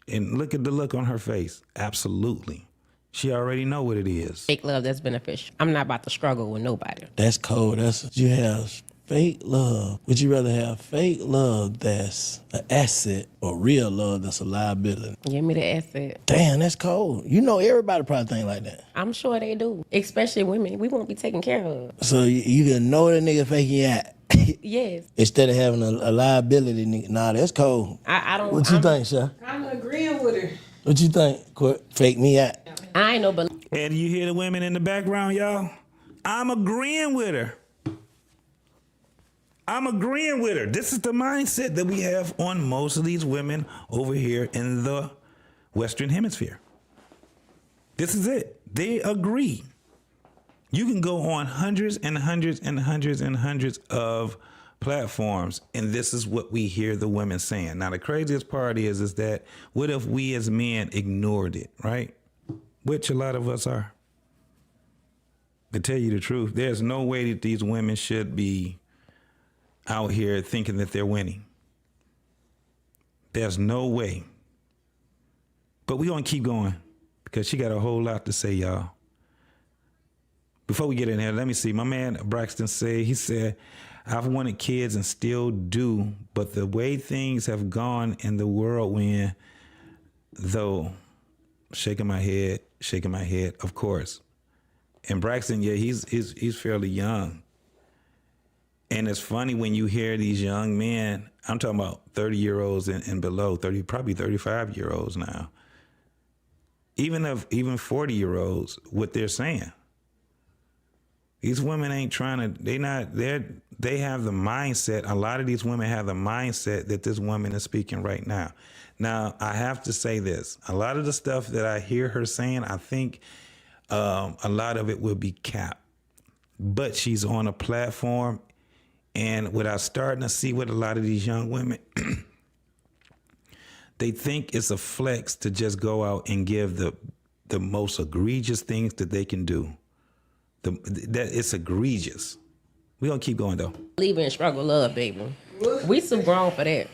And look at the look on her face. Absolutely. She already know what it is. Fake love that's beneficial. I'm not about to struggle with nobody. That's cold. You have fake love. Would you rather have fake love that's an asset or real love that's a liability? Give me the asset. Damn, that's cold. You know everybody probably think like that. I'm sure they do. Especially women. We won't be taken care of. So you can know the nigga faking you out. Yes. Instead of having a liability nigga. Nah, that's cold. I don't. What you think, Sha? I'm agreeing with her. What you think, Court? Fake me out. I ain't no believer. And you hear the women in the background, y'all? I'm agreeing with her. I'm agreeing with her. This is the mindset that we have on most of these women over here in the Western Hemisphere. This is it. They agree. You can go on hundreds and hundreds and hundreds and hundreds of platforms, and this is what we hear the women saying. Now, the craziest part is that what if we as men ignored it, right? Which a lot of us are. To tell you the truth, there's no way that these women should be out here thinking that they're winning. There's no way. But we're going to keep going because she got a whole lot to say, y'all. Before we get in here, let me see. My man Braxton he said, I've wanted kids and still do, but the way things have gone in the whirlwind, though, shaking my head, of course. And Braxton, yeah, he's fairly young. And it's funny when you hear these young men, I'm talking about 30-year-olds and below, probably 35-year-olds now, even 40-year-olds, what they're saying. These women ain't trying to, they have the mindset, a lot of these women have the mindset that this woman is speaking right now. Now, I have to say this. A lot of the stuff that I hear her saying, I think a lot of it will be capped. But she's on a platform, and without starting to see what a lot of these young women, they think it's a flex to just go out and give the most egregious things that they can do. That it's egregious. We're going to keep going, though. Believe in struggle love, baby. We too grown for that.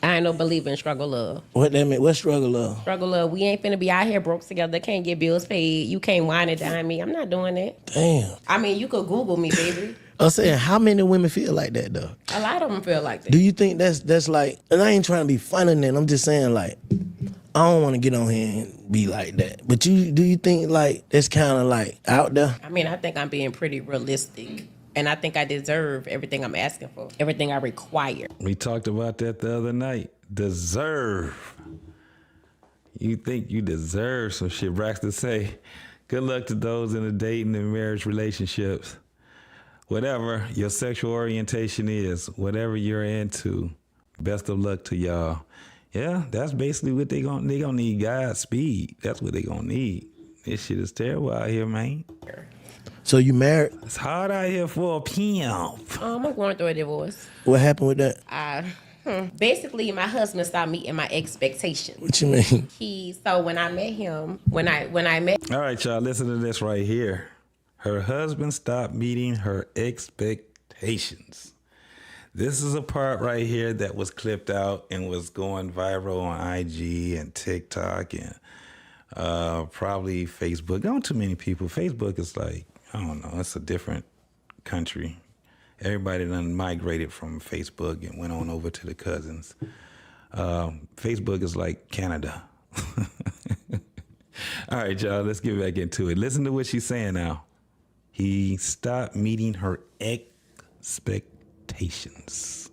I ain't no believer in struggle love. What that mean? What struggle love? Struggle love. We ain't finna be out here broke together. Can't get bills paid. You can't whine and dine me. I'm not doing that. Damn. I mean, you could Google me, baby. I'm saying, how many women feel like that, though? A lot of them feel like that. Do you think that's like, and I ain't trying to be funny, then I'm just saying, like, I don't want to get on here and be like that. But do you think, like, that's kind of, like, out there? I mean, I think I'm being pretty realistic. And I think I deserve everything I'm asking for. Everything I require. We talked about that the other night. Deserve. You think you deserve some shit. Braxton say, good luck to those in the dating and marriage relationships. Whatever your sexual orientation is, whatever you're into, best of luck to y'all. Yeah, that's basically what they gonna need. Godspeed. That's what they gonna need. This shit is terrible out here, man. So you married? It's hard out here for a pimp. I'm going through a divorce. What happened with that? Basically, my husband stopped meeting my expectations. What you mean? When I met him, when I met. All right, y'all, listen to this right here. Her husband stopped meeting her expectations. This is a part right here that was clipped out and was going viral on IG and TikTok and Probably Facebook. Not too many people. Facebook is like, I don't know, it's a different country. Everybody done migrated from Facebook and went on over to the cousins. Facebook is like Canada. All right, y'all, let's get back into it. Listen to what she's saying now. He stopped meeting her expectations.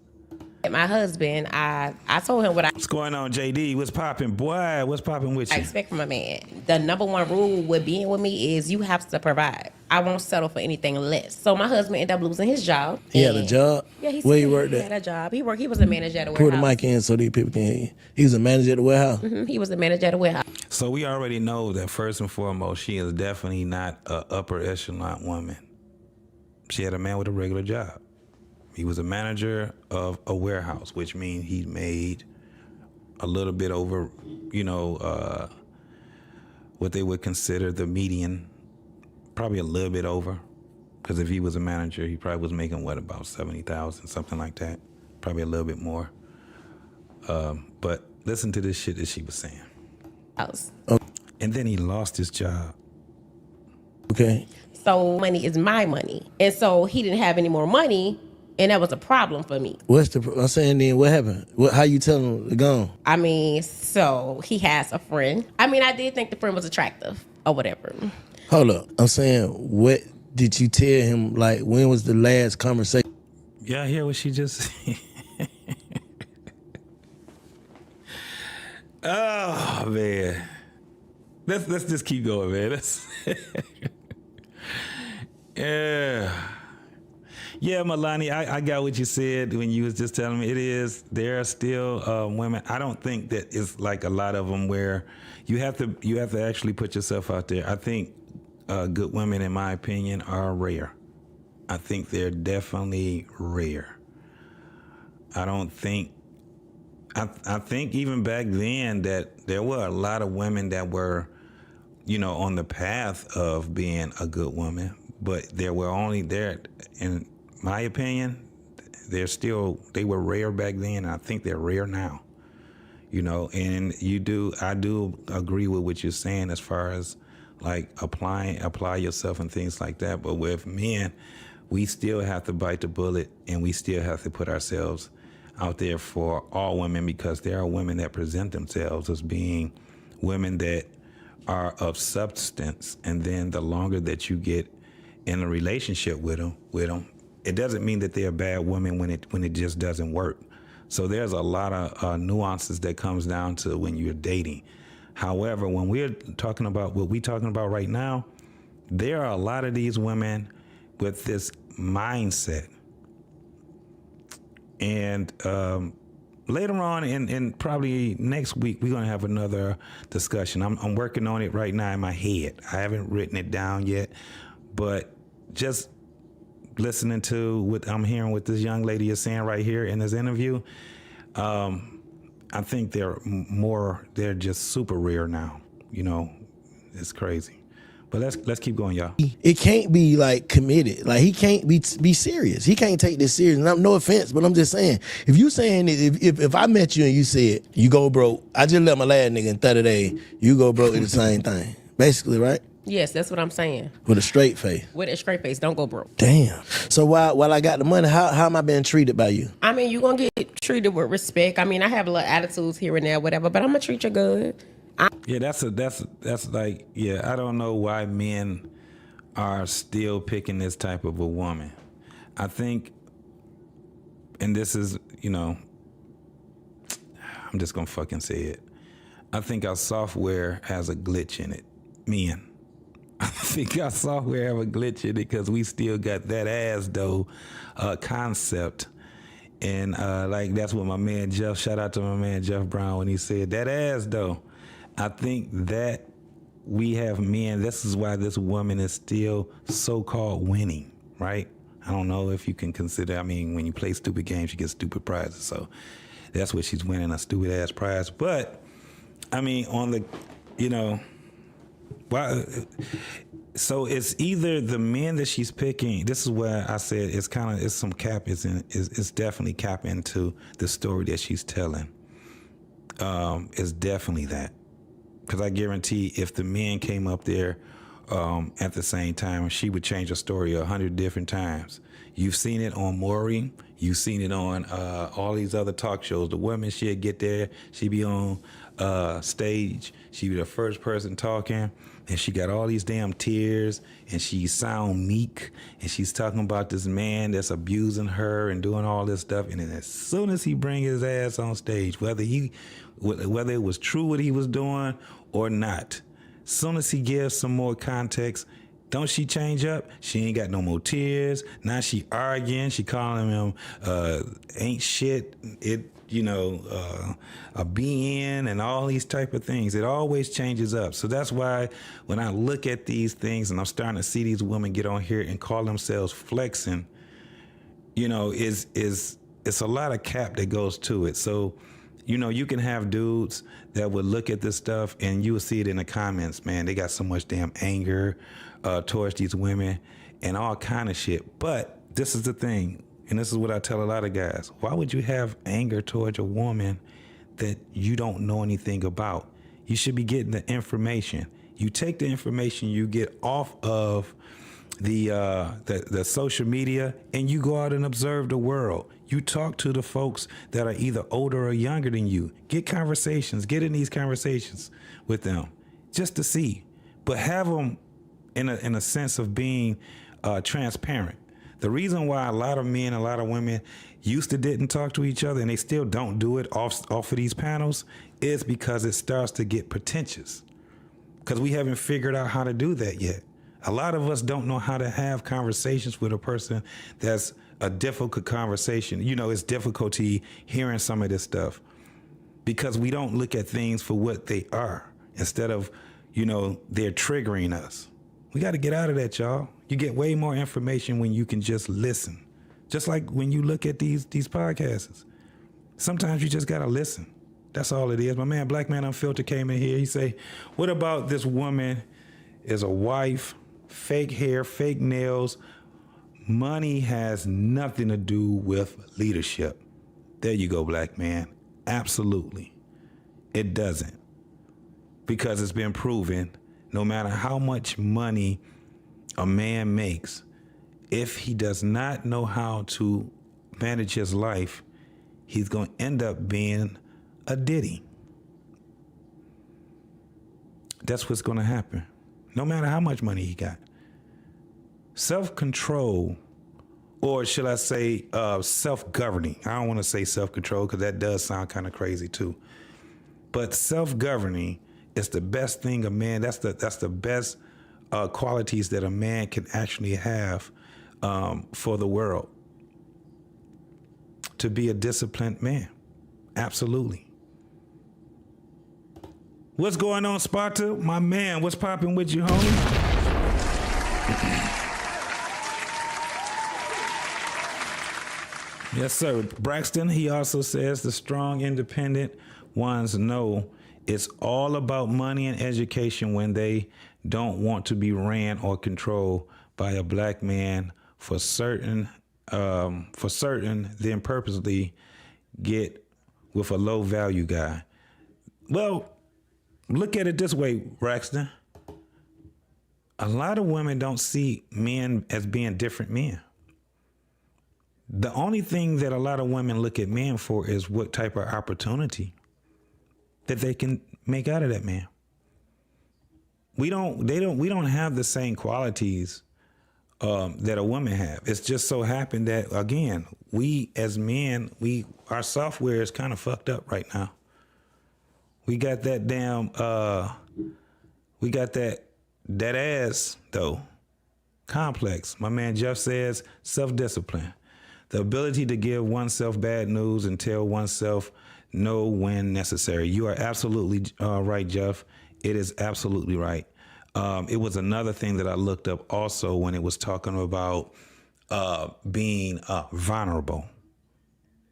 My husband, I told him what What's going on, JD? What's popping, boy? What's popping with I you? expect from a man. The number one rule with being with me is you have to provide. I won't settle for anything less. So my husband ended up losing his job. He had a job? Yeah, Where he worked He at? had a job. He was a manager at a Put warehouse. the mic in so these people can hear you. He was a manager at the warehouse. He was a manager at a warehouse. So we already know that first and foremost, she is definitely not an upper echelon woman. She had a man with a regular job. He was a manager of a warehouse, which means he made a little bit over, what they would consider the median, probably a little bit over. Because if he was a manager, he probably was making, about $70,000, something like that. Probably a little bit more. But listen to this shit that she was saying. And then he lost his job. Okay. So money is my money. And so he didn't have any more money, and that was a problem for me. I'm saying then, what happened? How you tell him to go? I mean, so he has a friend. I mean, I did think the friend was attractive or whatever. Hold up. I'm saying, what did you tell him? Like, when was the last conversation? Yeah, I hear what she just said. Oh, man. Let's just keep going, man. Yeah, Milani, I got what you said when you was just telling me. There are still women. I don't think that it's like a lot of them where you have to actually put yourself out there. I think good women, in my opinion, are rare. I think they're definitely rare. I think even back then that there were a lot of women that were, on the path of being a good woman, but there were only in my opinion, they were rare back then, and I think they're rare now. And I do agree with what you're saying as far as like apply yourself and things like that. But with men, we still have to bite the bullet, and we still have to put ourselves out there for all women, because there are women that present themselves as being women that are of substance, and then the longer that you get in a relationship with them, it doesn't mean that they're a bad woman when it just doesn't work. So there's a lot of nuances that comes down to when you're dating. However, when we're talking about what we're talking about right now, there are a lot of these women with this mindset. And later on, and probably next week, we're going to have another discussion. I'm working on it right now in my head. I haven't written it down yet, but just listening to what I'm hearing what this young lady is saying right here in this interview, I think they're just super rare now. It's crazy. But let's keep going, y'all. It can't be like committed. Like, he can't be serious. He can't take this serious. No offense, but I'm just saying, if you saying if I met you and you said you go broke, I just let my last nigga in 30 days, you go broke, it's the same thing, basically, right? Yes, that's what I'm saying. With a straight face. With a straight face, don't go broke. Damn. So while I got the money, how am I being treated by you? I mean, you're gonna get treated with respect. I mean, I have a little attitudes here and there, whatever, but I'm gonna treat you good. Yeah, that's like, I don't know why men are still picking this type of a woman. I think, and this is, I'm just gonna fucking say it. I think our software has a glitch in it. Men. I think our software have a glitch in it because we still got that ass though concept. And like that's what my man Jeff, shout out to my man Jeff Brown when he said that ass though. I think that we have men, this is why this woman is still so-called winning, right? I don't know if you can consider, when you play stupid games, you get stupid prizes. So that's what she's winning, a stupid ass prize. But, on the, so it's either the men that she's picking, this is where I said it's some cap, it's definitely cap into the story that she's telling. It's definitely that. Because I guarantee if the men came up there at the same time, she would change her story 100 different times. You've seen it on Maury. You've seen it on all these other talk shows. The woman, she'd get there. She'd be on stage. She'd be the first person talking. And she got all these damn tears. And she sound meek. And she's talking about this man that's abusing her and doing all this stuff. And then as soon as he bring his ass on stage, whether it was true what he was doing or not, as soon as he gives some more context, don't she change up? She ain't got no more tears. Now she arguing. She calling him ain't shit. A being and all these type of things. It always changes up. So that's why when I look at these things and I'm starting to see these women get on here and call themselves flexing, it's a lot of cap that goes to it. So, you can have dudes that would look at this stuff and you will see it in the comments, man. They got so much damn anger towards these women and all kind of shit. But this is the thing, and this is what I tell a lot of guys. Why would you have anger towards a woman that you don't know anything about? You should be getting the information. You take the information you get off of the social media and you go out and observe the world. You talk to the folks that are either older or younger than you. Get in these conversations with them just to see, but have them in a sense of being transparent. The reason why a lot of men, a lot of women used to didn't talk to each other and they still don't do it off of these panels is because it starts to get pretentious, because we haven't figured out how to do that yet. A lot of us don't know how to have conversations with a person that's a difficult conversation. It's difficulty hearing some of this stuff because we don't look at things for what they are instead of, they're triggering us. We got to get out of that, y'all. You get way more information when you can just listen. Just like when you look at these podcasts. Sometimes you just got to listen. That's all it is. My man, Black Man Unfiltered, came in here. He say, what about this woman is a wife, fake hair, fake nails? Money has nothing to do with leadership. There you go, Black Man. Absolutely. It doesn't. Because it's been proven, no matter how much money a man makes, if he does not know how to manage his life, he's going to end up being a ditty. That's what's going to happen, no matter how much money he got. Self-control, or should I say self-governing. I don't want to say self-control because that does sound kind of crazy too. But self-governing is the best thing a man, that's the best qualities that a man can actually have for the world. To be a disciplined man. Absolutely. What's going on, Sparta? My man, what's popping with you, homie? Yes, sir. Braxton, he also says the strong, independent ones know it's all about money and education when they don't want to be ran or controlled by a black man for certain, then purposely get with a low value guy. Well, look at it this way, Braxton. A lot of women don't see men as being different men. The only thing that a lot of women look at men for is what type of opportunity that they can make out of that man. We don't have the same qualities that a woman have. It's just so happened that, again, we as men, our software is kind of fucked up right now. We got that damn, we got that ass though complex. My man Jeff says self-discipline. The ability to give oneself bad news and tell oneself no when necessary. You are absolutely right, Jeff. It is absolutely right. It was another thing that I looked up also when it was talking about being vulnerable,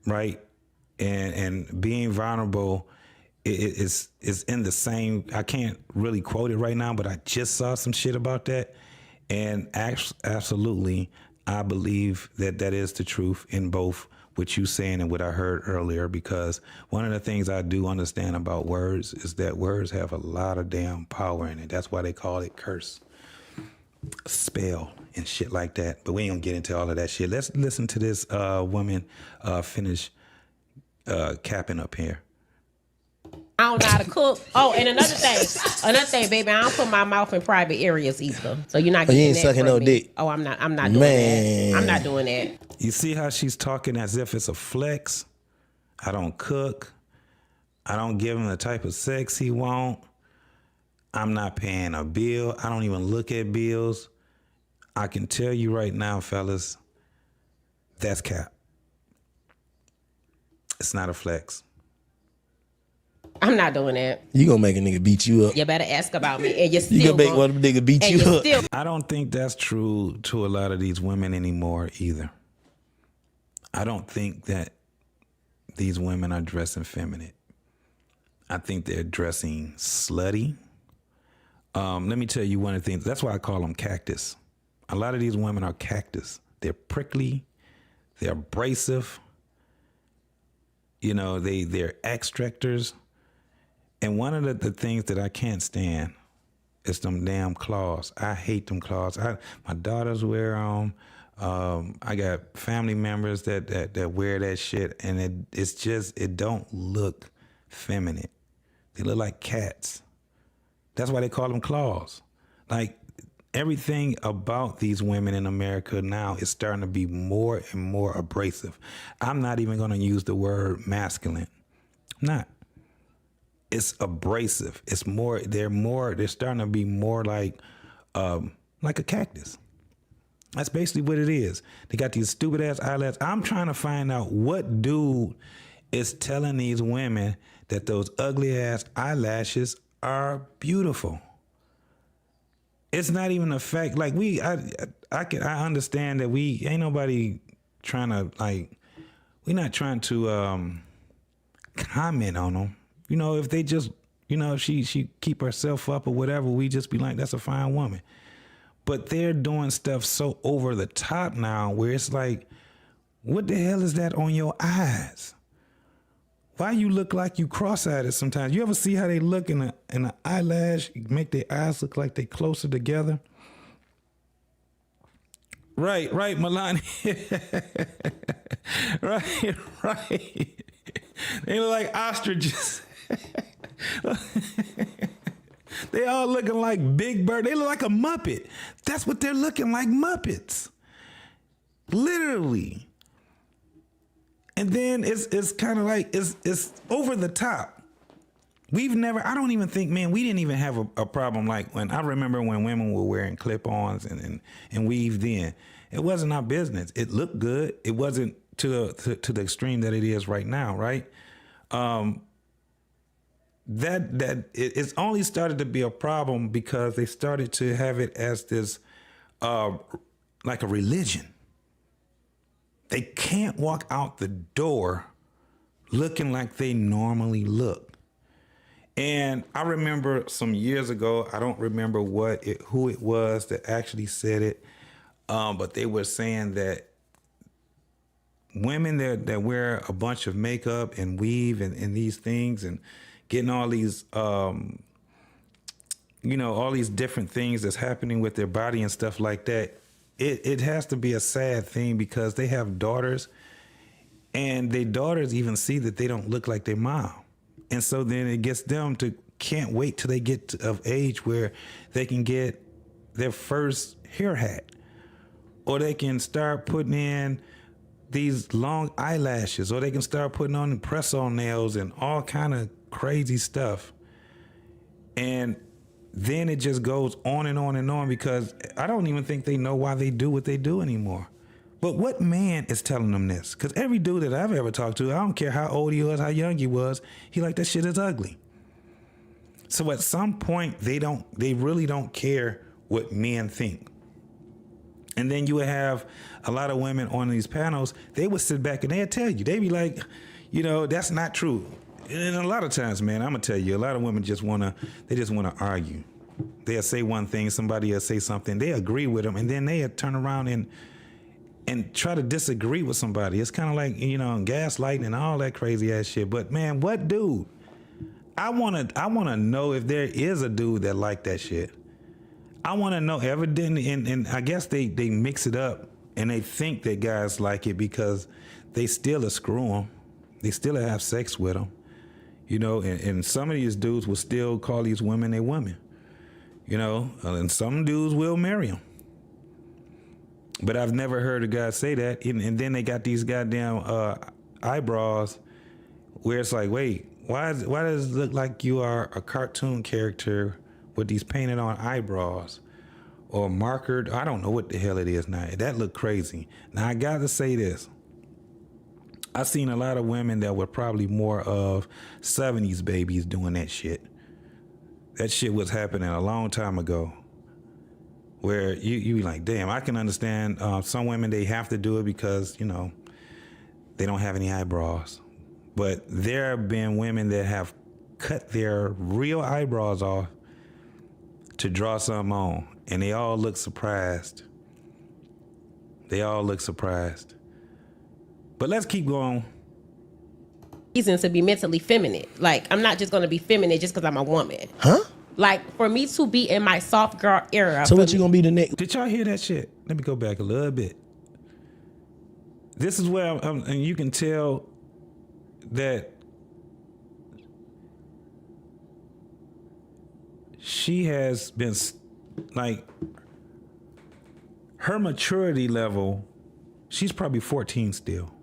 right? And being vulnerable is in the same, I can't really quote it right now, but I just saw some shit about that. And absolutely, I believe that is the truth in both what you saying and what I heard earlier, because one of the things I do understand about words is that words have a lot of damn power in it. That's why they call it curse, spell, and shit like that. But we ain't gonna get into all of that shit. Let's listen to this woman finish capping up here. I don't know how to cook. Oh, and another thing, baby, I don't put my mouth in private areas either. So you're not getting you ain't that sucking from no me. dick. Oh, I'm not doing that. I'm not doing that. You see how she's talking as if it's a flex? I don't cook. I don't give him the type of sex he want. I'm not paying a bill. I don't even look at bills. I can tell you right now, fellas, that's cap. It's not a flex. I'm not doing that. You gonna make a nigga beat you up. You better ask about me. And You gonna make one of them nigga beat you up. I don't think that's true to a lot of these women anymore either. I don't think that these women are dressing feminine. I think they're dressing slutty. Let me tell you one of the things. That's why I call them cactus. A lot of these women are cactus. They're prickly. They're abrasive. You know, they're extractors. And one of the things that I can't stand is them damn claws. I hate them claws. My daughters wear them. I got family members that wear that shit, and it don't look feminine. They look like cats. That's why they call them claws. Like, everything about these women in America now is starting to be more and more abrasive. I'm not even going to use the word masculine. I'm not. It's abrasive. It's more. They're starting to be more like a cactus. That's basically what it is. They got these stupid ass eyelashes. I'm trying to find out what dude is telling these women that those ugly ass eyelashes are beautiful. It's not even a fact. Like I understand that we ain't nobody trying to we're not trying to comment on them. You know, if they just, if she keep herself up or whatever, we just be like, that's a fine woman. But they're doing stuff so over the top now where it's like, what the hell is that on your eyes? Why you look like you cross-eyed sometimes? You ever see how they look in an eyelash, make their eyes look like they closer together? Right, Milani. right. They look like ostriches. They all looking like Big Bird. They look like a Muppet. That's what they're looking like, Muppets. Literally. And then it's kind of like, it's over the top. I don't even think, man, we didn't even have a problem like when, I remember when women were wearing clip-ons and weave then. It wasn't our business. It looked good. It wasn't to the extreme that it is right now, right? It's only started to be a problem because they started to have it as this, like a religion. They can't walk out the door looking like they normally look. And I remember some years ago, I don't remember who it was that actually said it, but they were saying that women that wear a bunch of makeup and weave and these things and getting all these, all these different things that's happening with their body and stuff like that, it has to be a sad thing because they have daughters and their daughters even see that they don't look like their mom. And so then it gets them to can't wait till they get of age where they can get their first hair hat or they can start putting in these long eyelashes or they can start putting on press-on nails and all kind of crazy stuff. And then it just goes on and on and on because I don't even think they know why they do what they do anymore. But what man is telling them this? Because every dude that I've ever talked to, I don't care how old he was, how young he was, he like, that shit is ugly. So at some point, they really don't care what men think. And then you would have a lot of women on these panels, they would sit back and they'd tell you, they'd be like, that's not true. And a lot of times, man, I'm gonna tell you, a lot of women just wanna argue. They'll say one thing, somebody will say something, they agree with them, and then they'll turn around and and try to disagree with somebody. It's kind of like, you know, gaslighting and all that crazy ass shit. But man, what dude? I wanna know if there is a dude that like that shit. I wanna know. Evidently, and I guess they mix it up and they think that guys like it because they still screw them. They still have sex with them. You know, and some of these dudes will still call these women their women. You know, and some dudes will marry them. But I've never heard a guy say that. And then they got these goddamn eyebrows where it's like, wait, why does it look like you are a cartoon character with these painted on eyebrows or markered? I don't know what the hell it is now. That look crazy. Now, I got to say this. I've seen a lot of women that were probably more of 70s babies doing that shit. That shit was happening a long time ago. Where you be like, damn, I can understand some women, they have to do it because, you know, they don't have any eyebrows. But there have been women that have cut their real eyebrows off to draw something on. And they all look surprised. They all look surprised. But let's keep going. Reasons to be mentally feminine. Like, I'm not just going to be feminine just because I'm a woman. Huh? Like, for me to be in my soft girl era. So what you gonna be the next? Did y'all hear that shit? Let me go back a little bit. This is where and you can tell that she has been, like, her maturity level, she's probably 14 still.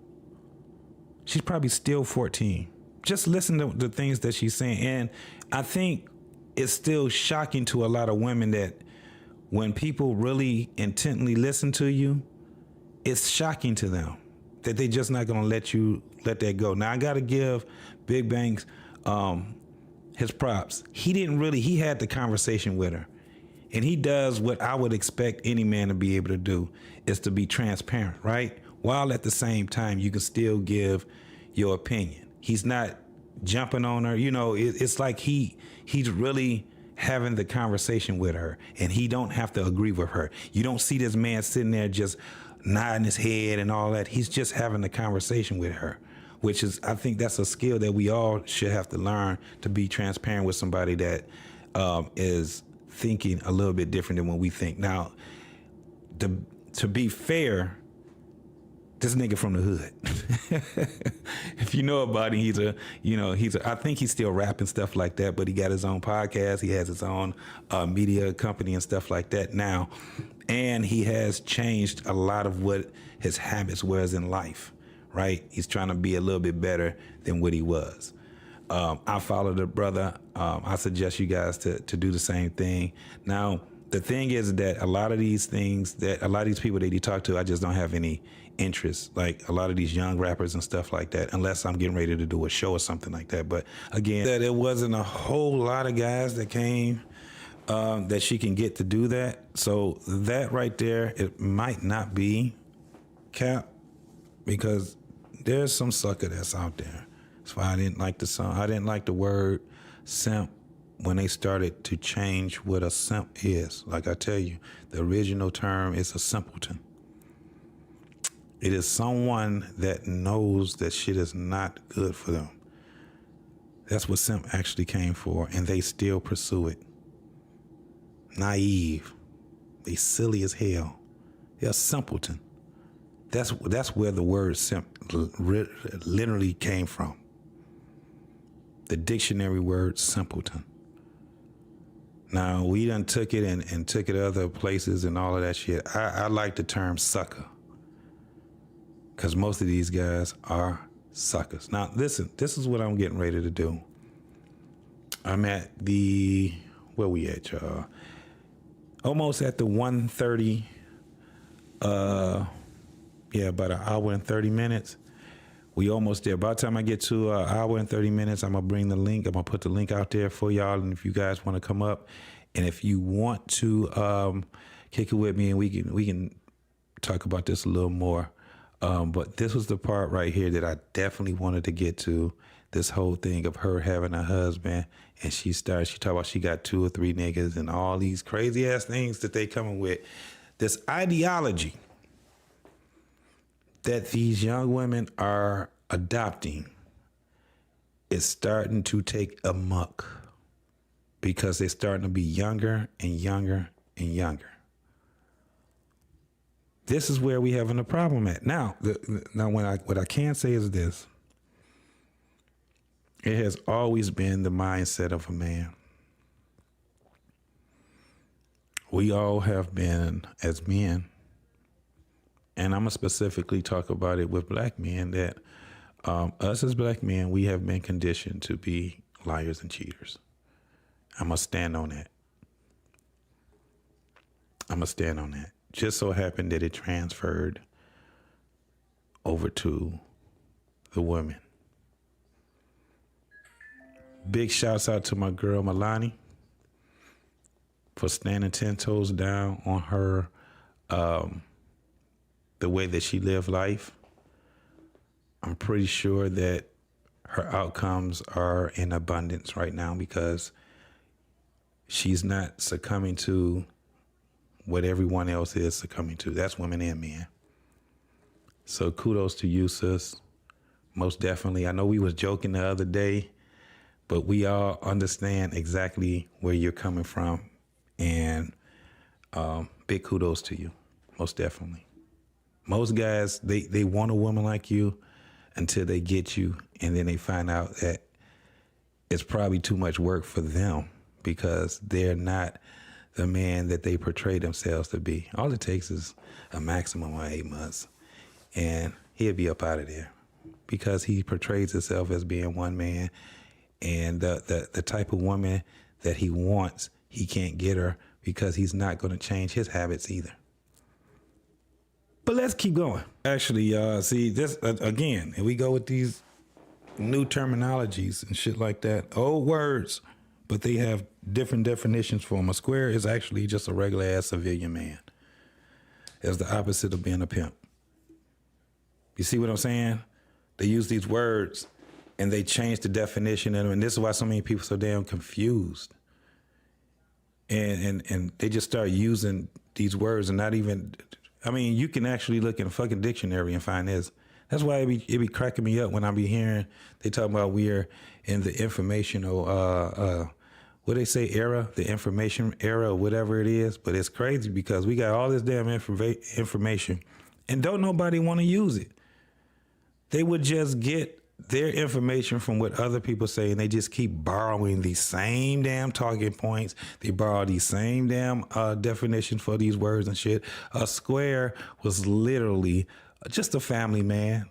She's probably still 14. Just listen to the things that she's saying. And I think it's still shocking to a lot of women that when people really intently listen to you, it's shocking to them that they just not gonna let that go. Now I gotta give Big Banks his props. He had the conversation with her. And he does what I would expect any man to be able to do, is to be transparent, right? While at the same time, you can still give your opinion. He's not jumping on her. You know, it's like he's really having the conversation with her, and he don't have to agree with her. You don't see this man sitting there just nodding his head and all that. He's just having the conversation with her, which is, I think that's a skill that we all should have to learn, to be transparent with somebody that is thinking a little bit different than what we think. Now, to be fair, this nigga from the hood. If you know about him, I think he's still rapping stuff like that, but he got his own podcast. He has his own media company and stuff like that now. And he has changed a lot of what his habits was in life, right? He's trying to be a little bit better than what he was. I follow the brother. I suggest you guys to do the same thing. Now, the thing is that a lot of these people that he talked to, I just don't have any interest. Like a lot of these young rappers and stuff like that, unless I'm getting ready to do a show or something like that. But again, that it wasn't a whole lot of guys that came that she can get to do that. So that right there, it might not be cap, because there's some sucker that's out there. That's why I didn't like the song. I didn't like the word simp when they started to change what a simp is. Like I tell you, the original term is a simpleton. It is someone that knows that shit is not good for them. That's what simp actually came for, and they still pursue it. Naive. They silly as hell. They're a simpleton. That's where the word simp literally came from. The dictionary word simpleton. Now, we done took it and took it other places and all of that shit. I like the term sucker, because most of these guys are suckers. Now, listen, this is what I'm getting ready to do. I'm at where we at, y'all? Almost at the 1:30, about an hour and 30 minutes. We almost there. By the time I get to an hour and 30 minutes, I'm going to bring the link. I'm going to put the link out there for y'all. And if you guys want to come up, and if you want to kick it with me, and we can talk about this a little more. But this was the part right here that I definitely wanted to get to. This whole thing of her having a husband, and she talked about she got 2 or 3 niggas and all these crazy ass things that they coming with. This ideology that these young women are adopting is starting to take amok because they're starting to be younger and younger and younger. This is where we having a problem at. Now, what I can say is this. It has always been the mindset of a man. We all have been, as men, and I'm going to specifically talk about it with black men, that us as black men, we have been conditioned to be liars and cheaters. I'm going to stand on that. I'm going to stand on that. Just so happened that it transferred over to the women. Big shouts out to my girl, Milani, for standing 10 toes down on her, the way that she lived life. I'm pretty sure that her outcomes are in abundance right now because she's not succumbing to what everyone else is succumbing to. That's women and men. So kudos to you, sis. Most definitely. I know we was joking the other day, but we all understand exactly where you're coming from. And big kudos to you. Most definitely. Most guys, they want a woman like you until they get you, and then they find out that it's probably too much work for them because they're not the man that they portray themselves to be. All it takes is a maximum of 8 months, and he'll be up out of there because he portrays himself as being one man, and the type of woman that he wants, he can't get her because he's not going to change his habits either. But let's keep going. Actually, see, this, again, and we go with these new terminologies and shit like that. Old words, but they have different definitions for them. A square is actually just a regular-ass civilian man. It's the opposite of being a pimp. You see what I'm saying? They use these words, and they change the definition of them, and this is why so many people are so damn confused. And they just start using these words and not even... I mean, you can actually look in a fucking dictionary and find this. That's why it be cracking me up when I be hearing they talk about we're in the informational, what they say, era, the information era, or whatever it is. But it's crazy because we got all this damn information and don't nobody want to use it. They would just get their information from what other people say, and they just keep borrowing these same damn talking points. They borrow these same damn definitions for these words and shit. A square was literally just a family man.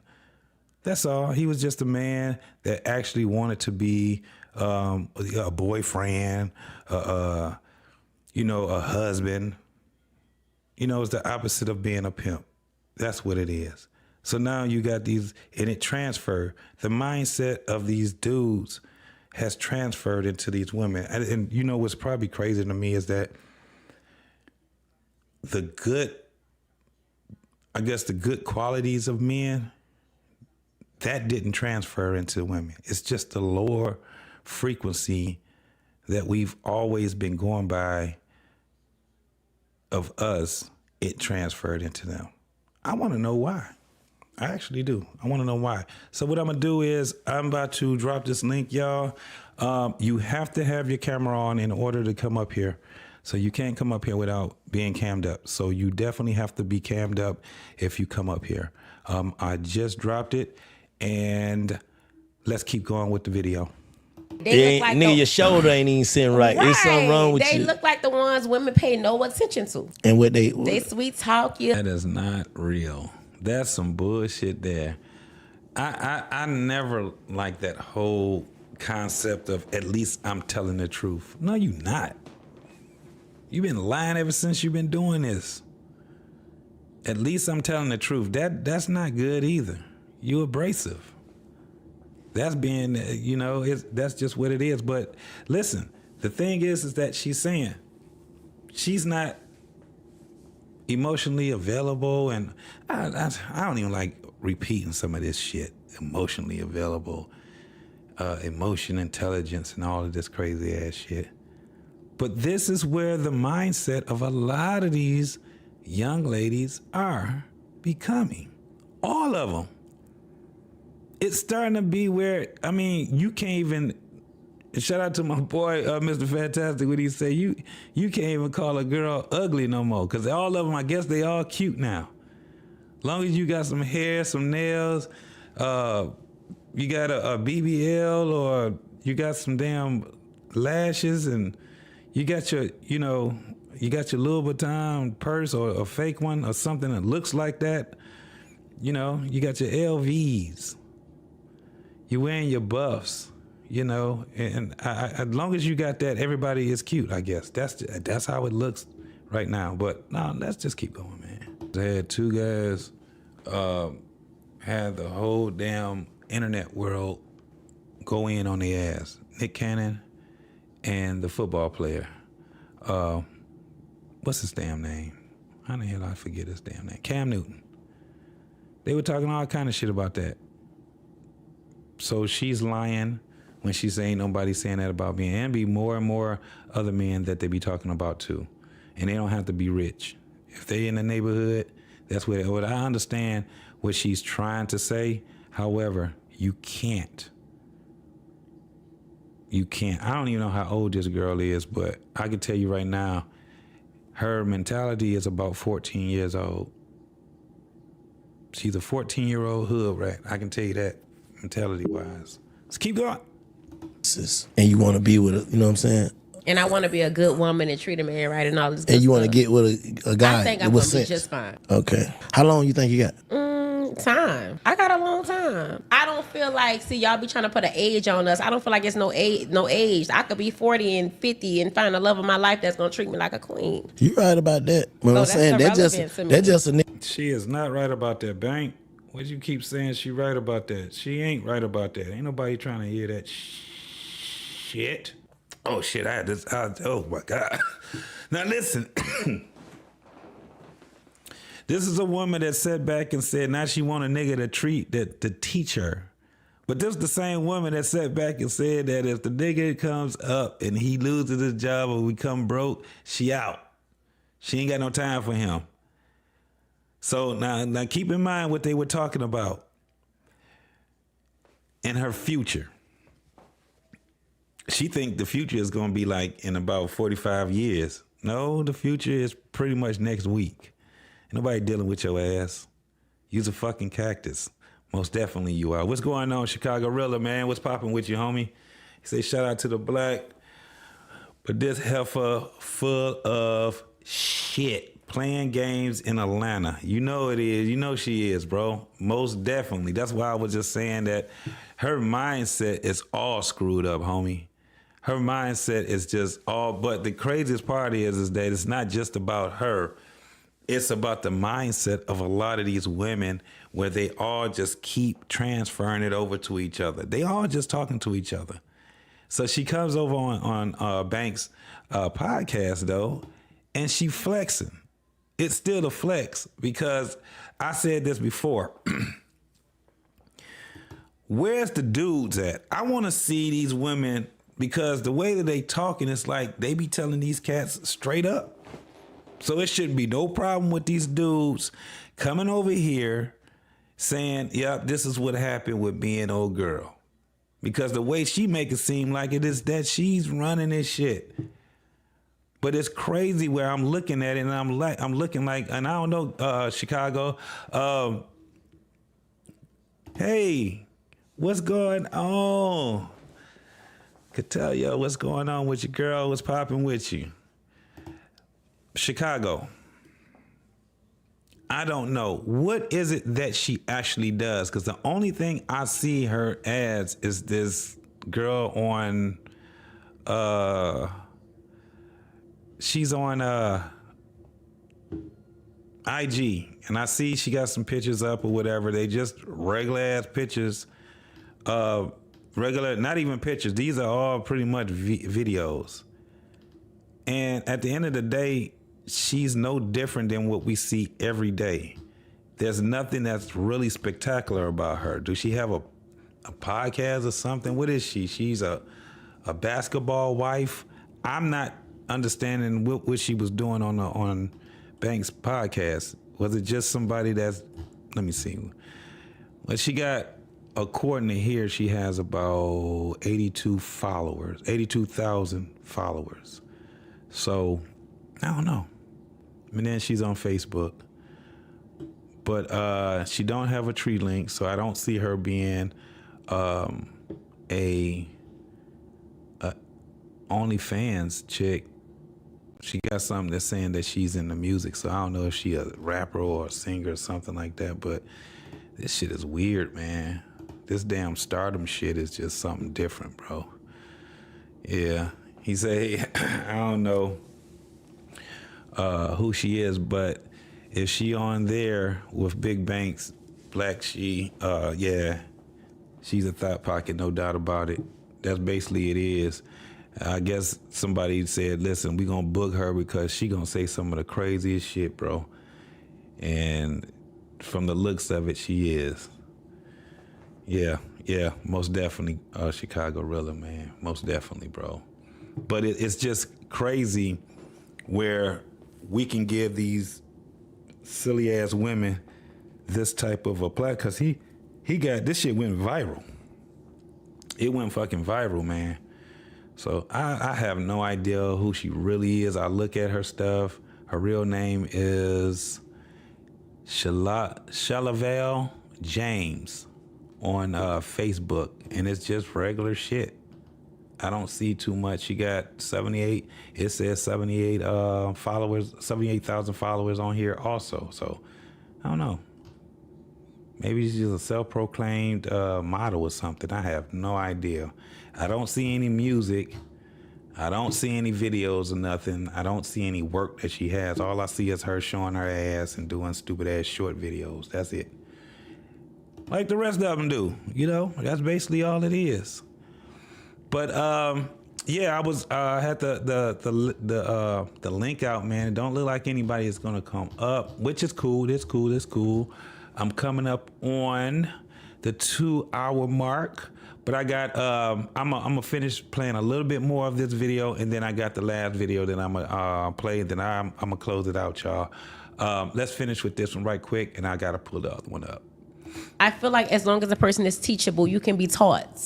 That's all. He was just a man that actually wanted to be a boyfriend, a husband. You know, it's the opposite of being a pimp. That's what it is. So now you got these, and it transferred. The mindset of these dudes has transferred into these women. And you know what's probably crazy to me is that the good qualities of men, that didn't transfer into women. It's just the lower frequency that we've always been going by of us, it transferred into them. I want to know why. I actually do. I want to know why. So what I'm going to do is I'm about to drop this link, y'all. You have to have your camera on in order to come up here. So you can't come up here without being cammed up. So you definitely have to be cammed up if you come up here. I just dropped it, and let's keep going with the video. They look like your shoulder ain't even sitting right. There's something wrong with you. They look like the ones women pay no attention to. And what they sweet talk you. That is not real. That's some bullshit there. I never liked that whole concept of at least I'm telling the truth. No, you not. You've been lying ever since you've been doing this. At least I'm telling the truth. That's not good either. You abrasive. That's being, that's just what it is. But listen, the thing is that she's saying she's not emotionally available, and I don't even like repeating some of this shit. Emotionally available, emotion intelligence, and all of this crazy ass shit. But this is where the mindset of a lot of these young ladies are becoming. All of them. It's starting to be where, I mean, you can't even, shout out to my boy, Mr. Fantastic, what he say, you can't even call a girl ugly no more, because all of them, I guess they all cute now. Long as you got some hair, some nails, you got a BBL, or you got some damn lashes, and you got your, you got your Louis Vuitton purse, or a fake one, or something that looks like that. You got your LVs. You wearing your buffs, and as long as you got that, everybody is cute, I guess. That's how it looks right now. But no, let's just keep going, man. I had two guys had the whole damn internet world go in on their ass. Nick Cannon and the football player. What's his damn name? How the hell I forget his damn name? Cam Newton. They were talking all kind of shit about that. So she's lying when she saying nobody saying that about me, and be more and more other men that they be talking about too. And they don't have to be rich. If they in the neighborhood, that's what I understand what she's trying to say. However, you can't. I don't even know how old this girl is, but I can tell you right now, her mentality is about 14 years old. She's a 14-year-old hood rat. I can tell you that, mentality-wise. Let's keep going. And you want to be with you know what I'm saying? And I want to be a good woman and treat a man right and all this good And you want to stuff. get with a guy. I think I'm going to be just fine. Okay. How long you think you got? Time. I got a long time. I don't feel like, see, y'all be trying to put an age on us. I don't feel like it's no age. I could be 40 and 50 and find the love of my life that's going to treat me like a queen. You right about that. What I'm saying, that's just a nigga. She is not right about that, Bank. What you keep saying she right about that? She ain't right about that. Ain't nobody trying to hear that shit. Oh, shit, I had this. Oh, my God. Now, listen. This is a woman that sat back and said now she want a nigga to teach her. But this is the same woman that sat back and said that if the nigga comes up and he loses his job or we come broke, she out. She ain't got no time for him. So now keep in mind what they were talking about in her future. She think the future is going to be like in about 45 years. No, the future is pretty much next week. Ain't nobody dealing with your ass. You's a fucking cactus. Most definitely you are. What's going on, Chicago Rilla, man? What's popping with you, homie? He say shout out to the black, but this heifer full of shit. Playing games in Atlanta. You know it is. You know she is, bro. Most definitely. That's why I was just saying that her mindset is all screwed up, homie. Her mindset is just all, but the craziest part is that it's not just about her. It's about the mindset of a lot of these women where they all just keep transferring it over to each other. They all just talking to each other. So she comes over on Banks' podcast, though, and she flexing. It's still a flex because I said this before. Where's the dudes at? I want to see these women because the way that they talking, it's like they be telling these cats straight up. So it shouldn't be no problem with these dudes coming over here saying, yep, this is what happened with me and old girl. Because the way she make it seem like it is that she's running this shit. But it's crazy where I'm looking at it and I'm looking like, and I don't know, Chicago, hey, what's going on? Could tell you what's going on with your girl, what's popping with you. Chicago, I don't know. What is it that she actually does? Because the only thing I see her as is this girl on, she's on IG. And I see she got some pictures up or whatever. They just regular ass pictures. Regular, not even pictures. These are all pretty much videos. And at the end of the day, she's no different than what we see every day. There's nothing that's really spectacular about her. Does she have a podcast or something? What is she? She's a basketball wife. I'm not understanding what she was doing on Banks' podcast. Was it just somebody that's let me see. Well, she got, according to here, she has about 82,000 followers. So, I don't know. And then she's on Facebook. But she don't have a tree link, so I don't see her being a OnlyFans chick. She got something that's saying that she's in the music, so I don't know if she a rapper or a singer or something like that, but this shit is weird, man. This damn stardom shit is just something different, bro. Yeah. He said, I don't know who she is, but if she on there with Big Banks, Black She, yeah, she's a thought pocket, no doubt about it. That's basically it is. I guess somebody said, listen, we gonna book her because she gonna say some of the craziest shit, bro. And from the looks of it, she is. Yeah, most definitely Chicago Rilla, man. Most definitely, bro. But it's just crazy where we can give these silly ass women this type of a play, cause he got, this shit went viral. It went fucking viral, man. So I have no idea who she really is. I look at her stuff. Her real name is Shalavel James on Facebook, and it's just regular shit. I don't see too much. She got 78. It says 78 followers, 78,000 followers on here also. So I don't know. Maybe she's a self-proclaimed model or something. I have no idea. I don't see any music. I don't see any videos or nothing. I don't see any work that she has. All I see is her showing her ass and doing stupid ass short videos. That's it. Like the rest of them do. You know, that's basically all it is. But yeah, I was had the link out, man. It don't look like anybody is gonna come up, which is cool. It's cool. I'm coming up on the 2-hour mark, but I got I'm gonna finish playing a little bit more of this video, and then I got the last video that I'm gonna play, and then I'm gonna close it out, y'all. Let's finish with this one right quick, and I gotta pull the other one up. I feel like as long as a person is teachable, you can be taught.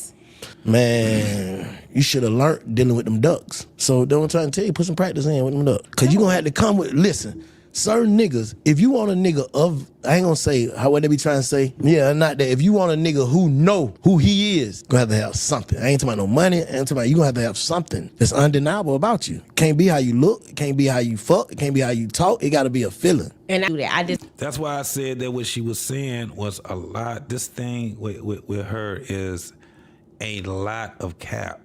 Man, you should have learned dealing with them ducks. So don't try to tell you, put some practice in with them ducks. Cause you gonna have to come with, listen, certain niggas, if you want a nigga of, I ain't gonna say how what they be trying to say. Yeah, not that. If you want a nigga who know who he is, gonna have to have something. I ain't talking about no money. I ain't talking about, you gonna have to have something that's undeniable about you. Can't be how you look. It can't be how you fuck. It can't be how you talk. It gotta be a feeling. And I do that. That's why I said that what she was saying was a lot. This thing with her is a lot of cap.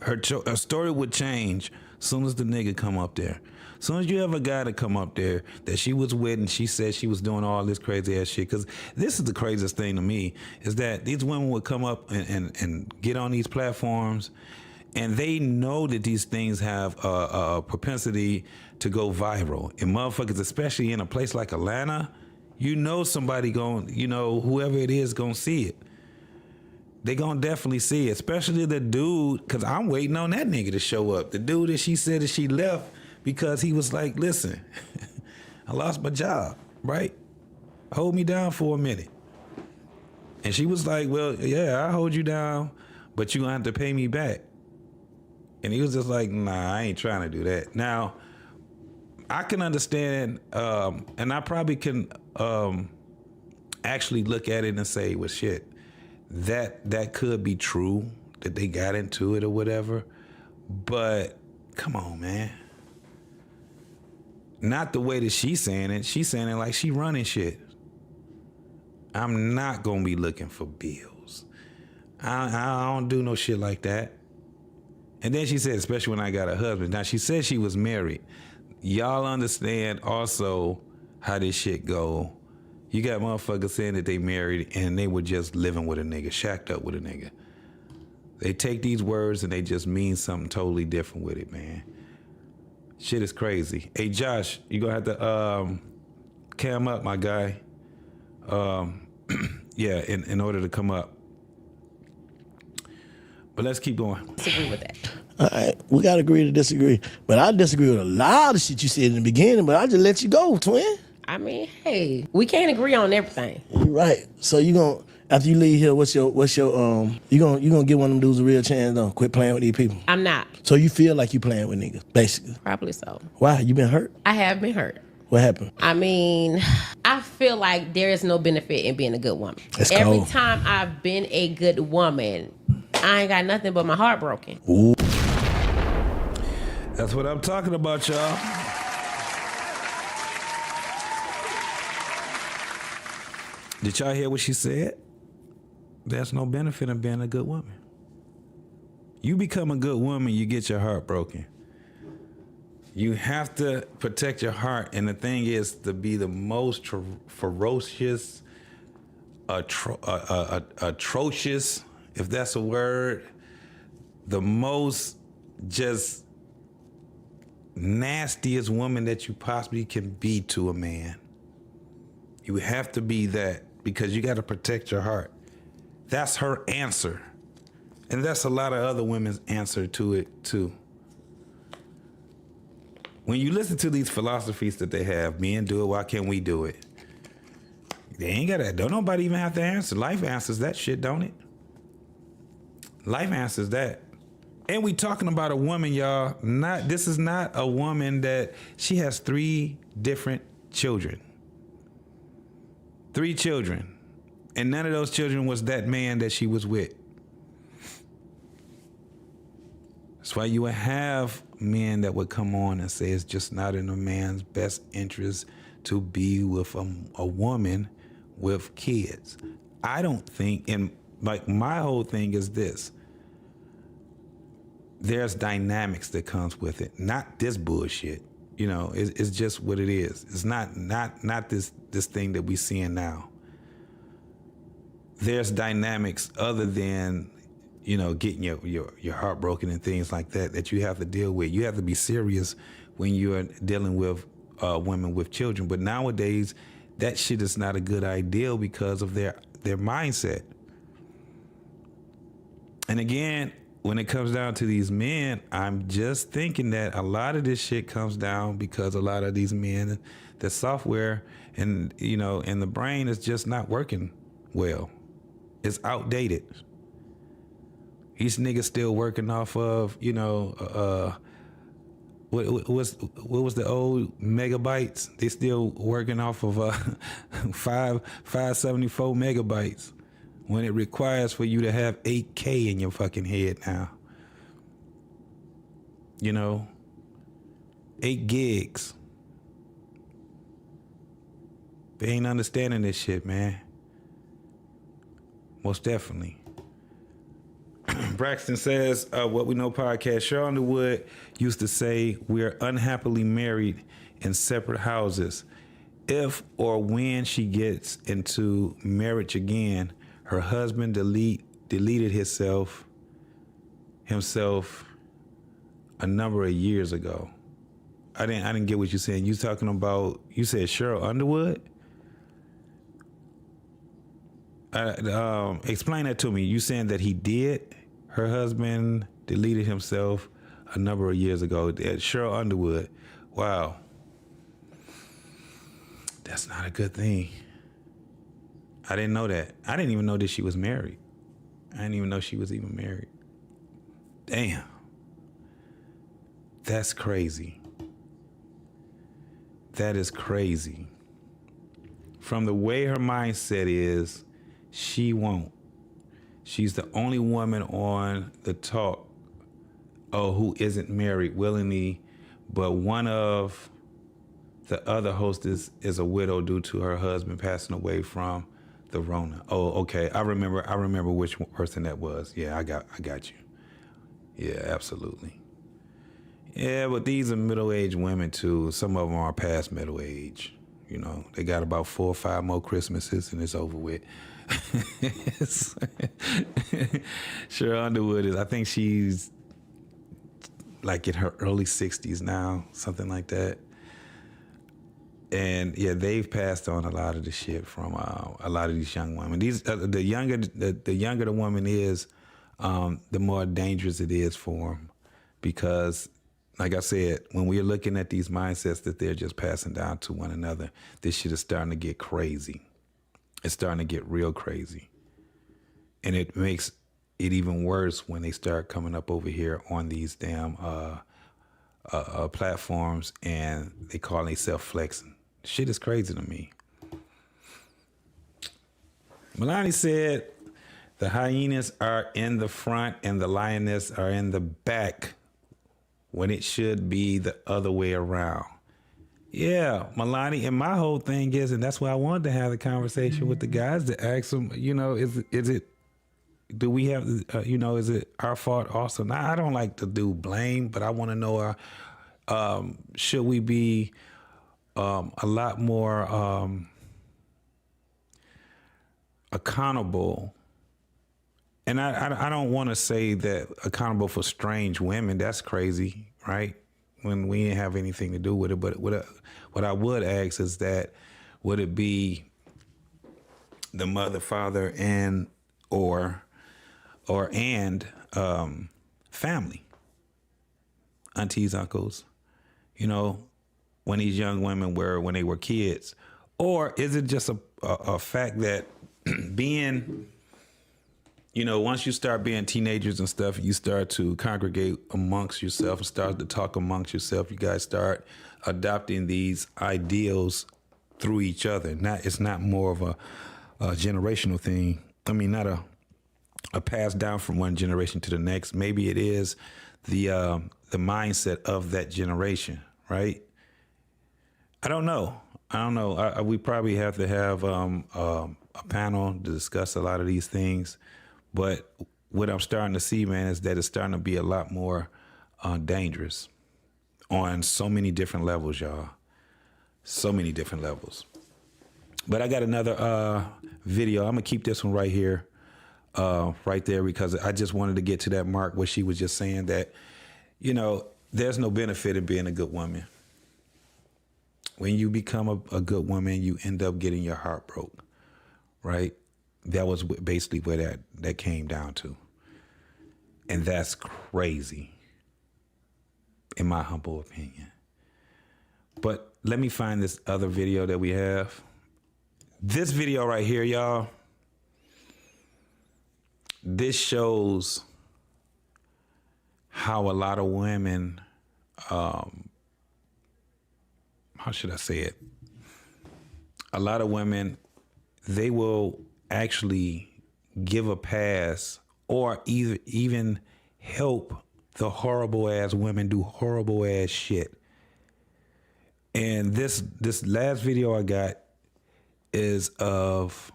Her story would change as soon as the nigga come up there. As soon as you have a guy to come up there that she was with and she said she was doing all this crazy ass shit, because this is the craziest thing to me, is that these women would come up and get on these platforms, and they know that these things have a propensity to go viral. And motherfuckers, especially in a place like Atlanta, you know somebody whoever it is gonna see it. They gonna definitely see it, especially the dude, because I'm waiting on that nigga to show up. The dude that she said that she left because he was like, listen, I lost my job, right? Hold me down for a minute. And she was like, well, yeah, I'll hold you down, but you gonna have to pay me back. And he was just like, nah, I ain't trying to do that. Now, I can understand, and I probably can actually look at it and say, well, shit, that could be true, that they got into it or whatever. But come on, man. Not the way that she's saying it. She's saying it like she running shit. I'm not gonna be looking for bills. I don't do no shit like that. And then she said, especially when I got a husband. Now, she said she was married. Y'all understand also how this shit go. You got motherfuckers saying that they married and they were just living with a nigga, shacked up with a nigga. They take these words and they just mean something totally different with it, man. Shit is crazy. Hey, Josh, you gonna have to cam up, my guy. Yeah, in order to come up. But let's keep going. Disagree with that. All right, we gotta agree to disagree. But I disagree with a lot of shit you said in the beginning, but I just let you go, twin. I mean, hey, we can't agree on everything. You're right. So you gonna after you leave here, what's your you gonna give one of them dudes a real chance? Don't quit playing with these people. I'm not. So you feel like you playing with niggas, basically. Probably so. Why? You been hurt? I have been hurt. What happened? I mean, I feel like there is no benefit in being a good woman. That's Every cold. time I've been a good woman, I ain't got nothing but my heart broken. Ooh. That's what I'm talking about, y'all. Did y'all hear what she said? There's no benefit in being a good woman. You become a good woman, you get your heart broken. You have to protect your heart, and the thing is to be the most ferocious, atrocious, if that's a word, the most just nastiest woman that you possibly can be to a man. You have to be that because you got to protect your heart. That's her answer. And that's a lot of other women's answer to it too. When you listen to these philosophies that they have, men do it, why can't we do it? They ain't got that. Don't nobody even have to answer. Life answers that shit, don't it? Life answers that. And we talking about a woman, y'all. This is not a woman that she has 3 different children. 3 children. And none of those children was that man that she was with. That's why you would have men that would come on and say it's just not in a man's best interest to be with a woman with kids. I don't think, and like my whole thing is this. There's dynamics that comes with it, not this bullshit. You know, it's just what it is. It's not this thing that we seeing now. There's dynamics other than, you know, getting your heart broken and things like that you have to deal with. You have to be serious when you're dealing with women with children. But nowadays, that shit is not a good idea because of their mindset. And again, when it comes down to these men, I'm just thinking that a lot of this shit comes down because a lot of these men, the software and, you know, and the brain is just not working well. It's outdated. These niggas still working off of, you know, what was the old megabytes? They still working off of 574 megabytes when it requires for you to have 8K in your fucking head now. You know, 8 gigs. They ain't understanding this shit, man. Most definitely. Braxton says, What We Know podcast, Cheryl Underwood used to say, we're unhappily married in separate houses. If or when she gets into marriage again, her husband deleted himself a number of years ago. I didn't get what you're saying. You talking about, you said Cheryl Underwood? Explain that to me. You saying that he did? Her husband deleted himself a number of years ago. Cheryl Underwood. Wow. That's not a good thing. I didn't know that. I didn't even know that she was married. I didn't even know she was even married. Damn. That's crazy. That is crazy. From the way her mindset is, she won't. She's the only woman on the talk, who isn't married willingly, but one of the other hostess is a widow due to her husband passing away from the Rona. Oh, okay. I remember which person that was. Yeah, I got you. Yeah, absolutely. Yeah, but these are middle-aged women too. Some of them are past middle age. You know, they got about 4 or 5 more Christmases and it's over with. Cheryl Underwood I think she's like in her early 60s now, something like that. And yeah, they've passed on a lot of the shit from a lot of these young women. These the younger the woman is, the more dangerous it is for them, because like I said, when we're looking at these mindsets that they're just passing down to one another, this shit is starting to get crazy. It's starting to get real crazy. And it makes it even worse when they start coming up over here on these damn platforms and they call themselves flexing. Shit is crazy to me. Melanie said the hyenas are in the front and the lioness are in the back when it should be the other way around. Yeah, Melanie, and my whole thing is, and that's why I wanted to have the conversation with the guys to ask them, you know, is it, do we have, is it our fault also? Now, I don't like to do blame, but I want to know, should we be a lot more accountable? And I don't want to say that accountable for strange women. That's crazy, right? When we didn't have anything to do with it. But what I would ask is that, would it be the mother, father, and family, aunties, uncles, when these young women were, when they were kids? Or is it just a fact that being, once you start being teenagers and stuff, you start to congregate amongst yourself and start to talk amongst yourself. You guys start adopting these ideals through each other. It's not more of a generational thing. I mean, not a pass down from one generation to the next. Maybe it is the mindset of that generation, right? I don't know. We probably have to have a panel to discuss a lot of these things. But what I'm starting to see, man, is that it's starting to be a lot more dangerous on so many different levels, y'all. So many different levels. But I got another video. I'm going to keep this one right here, right there, because I just wanted to get to that mark where she was just saying that, there's no benefit in being a good woman. When you become a good woman, you end up getting your heart broke, right? That was basically where that came down to. And that's crazy, in my humble opinion. But let me find this other video that we have. This video right here, y'all, this shows how a lot of women, how should I say it? A lot of women, they will actually give a pass or even help the horrible ass women do horrible ass shit. And this last video I got is of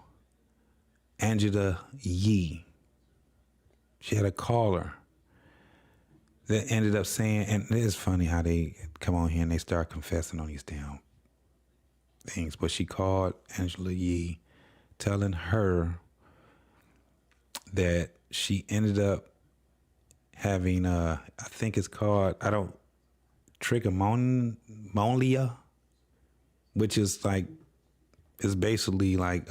Angela Yee. She had a caller that ended up saying, and it is funny how they come on here and they start confessing on these damn things, but she called Angela Yee telling her that she ended up having, I think it's called, trichomoniasis, which is like, it's basically like,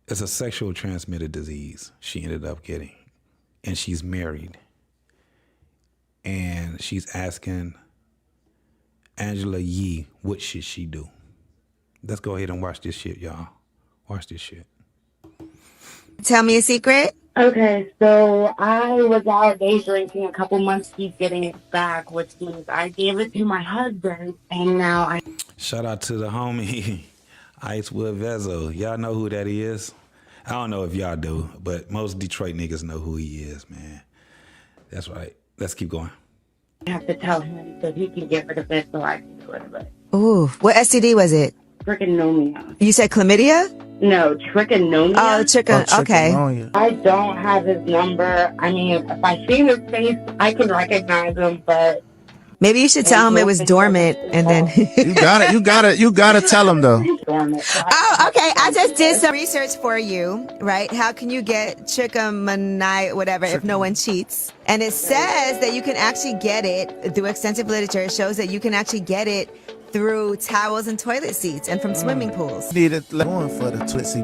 it's a sexual transmitted disease she ended up getting. And she's married. And she's asking Angela Yee, what should she do? Let's go ahead and watch this shit, y'all. Watch this shit. Tell me a secret. Okay, so I was out day drinking a couple months, keep getting it back, which means I gave it to my husband, and now I... Shout out to the homie, Icewood Vezo. Y'all know who that is? I don't know if y'all do, but most Detroit niggas know who he is, man. That's right. Let's keep going. I have to tell him so he can get rid of it so I can do it, but... Ooh, what STD was it? Trichomoniasis. You said chlamydia? No, trichomoniasis. Oh, okay. I don't have his number. I mean, if I see his face, I can recognize him, but... Maybe you should tell him it was dormant, and then you gotta tell him though. Oh, okay. I just did some research for you, right? How can you get trichomoniasis, whatever, if no one cheats? And it says that you can actually get it through extensive literature. It shows that you can actually get it through towels and toilet seats and from swimming pools. Need it going for the Tootsie.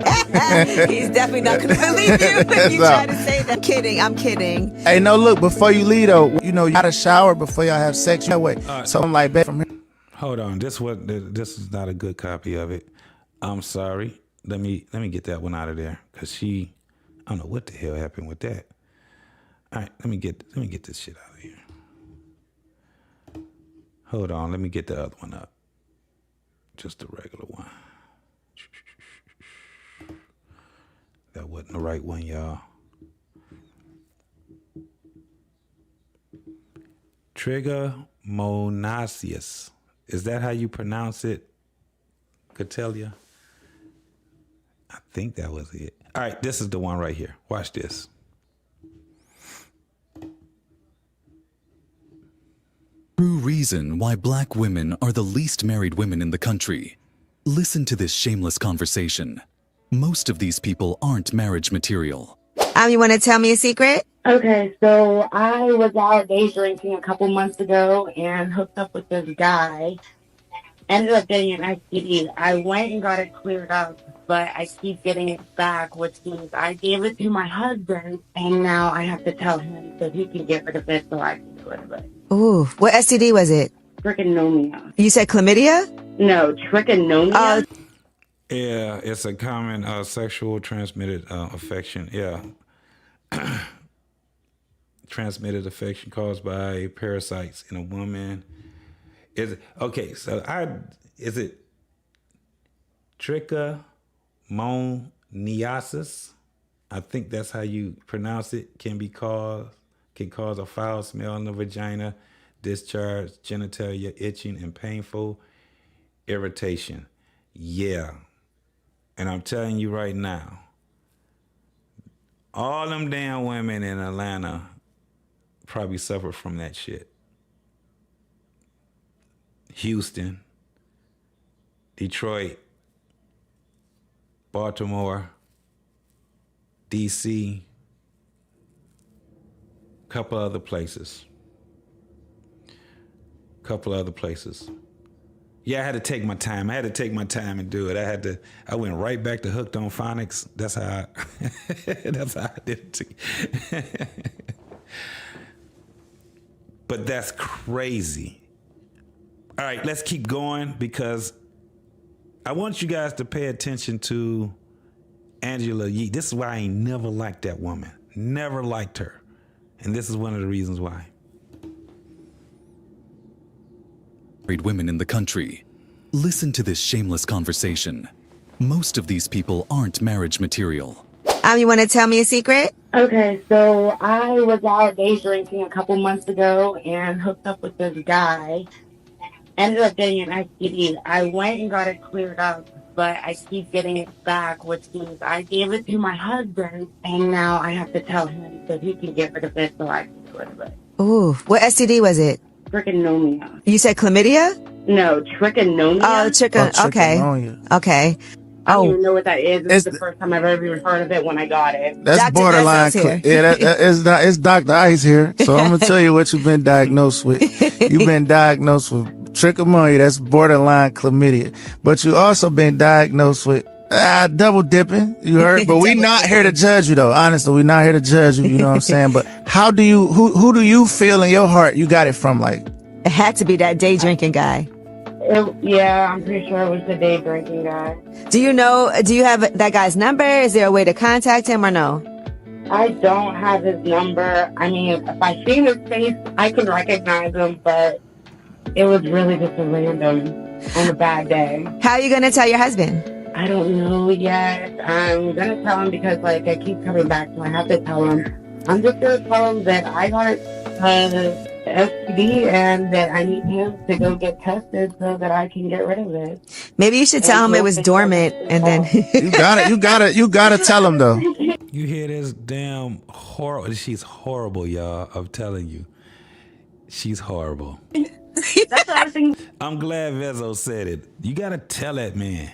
He's definitely not going to believe you if you try to say that. I'm kidding. I'm kidding. Hey, no, look, before you leave though, you know, you gotta shower before y'all have sex. That way. So I'm like, back from here. Hold on, this is not a good copy of it. I'm sorry. Let me get that one out of there, cause I don't know what the hell happened with that. All right, let me get this shit out of here. Hold on, let me get the other one up. Just the regular one. That wasn't the right one, y'all. Trichomoniasis. Is that how you pronounce it, Catellia? I think that was it. All right, this is the one right here. Watch this. True reason why black women are the least married women in the country. Listen to this shameless conversation. Most of these people aren't marriage material. You want to tell me a secret? Okay, so I was out day drinking a couple months ago and hooked up with this guy. Ended up getting an STD. I went and got it cleared up, but I keep getting it back, which means I gave it to my husband, and now I have to tell him so he can get rid of it so I can get rid of it. Ooh, what STD was it? Trichomoniasis. You said chlamydia? No, trichomoniasis. Yeah, it's a common sexual transmitted affection. Yeah. Transmitted affection caused by parasites in a woman. Is it trichomoniasis? I think that's how you pronounce it. Can cause a foul smell in the vagina, discharge, genitalia, itching, and painful irritation. Yeah. And I'm telling you right now, all them damn women in Atlanta probably suffered from that shit. Houston, Detroit, Baltimore, DC, couple other places. Yeah, I had to take my time. And do it. I went right back to Hooked on Phonics. That's how I did it. But that's crazy. All right, let's keep going because I want you guys to pay attention to Angela Yee. This is why I ain't never liked that woman. Never liked her. And this is one of the reasons why. Married women in the country. Listen to this shameless conversation. Most of these people aren't marriage material. You want to tell me a secret? Okay, so I was out day drinking a couple months ago and hooked up with this guy. Ended up getting an STD. I went and got it cleared up, but I keep getting it back, which means I gave it to my husband, and now I have to tell him so he can get rid of it so I can get rid of it. Ooh, what STD was it? Trichomoniasis. You said chlamydia? No, trichomoniasis. Okay. I don't even know what that is. This is the first time I've ever even heard of it when I got it. That's borderline. It's Dr. Ice here. So I'm gonna tell you what you've been diagnosed with. You've been diagnosed with trichomoniasis. That's borderline chlamydia. But you also been diagnosed with double dipping. You heard? But we not here to judge you though. Honestly, we're not here to judge you. You know what I'm saying? But how do you? Who do you feel in your heart you got it from? Like it had to be that day drinking guy. Yeah, I'm pretty sure it was the day drinking guy. Do you have that guy's number? Is there a way to contact him or no? I don't have his number. I mean, if I see his face, I can recognize him, but it was really just a random on a bad day. How are you going to tell your husband? I don't know yet. I'm going to tell him because, like, I keep coming back, so I have to tell him. I'm just going to tell him that I got STD and that I need him to go get tested so that I can get rid of it. Maybe you should tell him it was dormant and then you gotta tell him though. You hear this damn horrible? She's horrible, y'all. I'm telling you, she's horrible. That's what I think. I'm glad Vezzo said it. You gotta tell that man.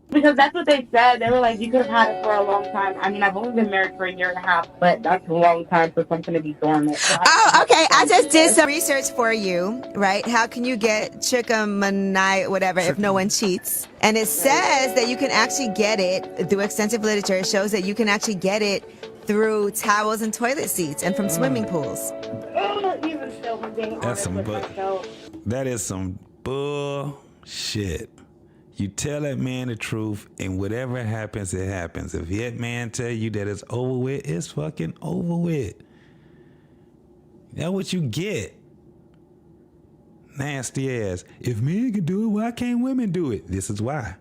Because that's what they said. They were like, you could have had it for a long time. I mean, I've only been married for a year and a half, but that's a long time for something to be dormant. So okay. I just did some research for you, right? How can you get trichomoniasis, whatever, if no one cheats? And it says that you can actually get it through extensive literature. It shows that you can actually get it through towels and toilet seats and from swimming pools. Even still, I'm being That's honest some with myself. That is some bullshit. You tell that man the truth, and whatever happens, it happens. If that man tell you that it's over with, it's fucking over with. That's what you get. Nasty ass. If men can do it, why can't women do it? This is why.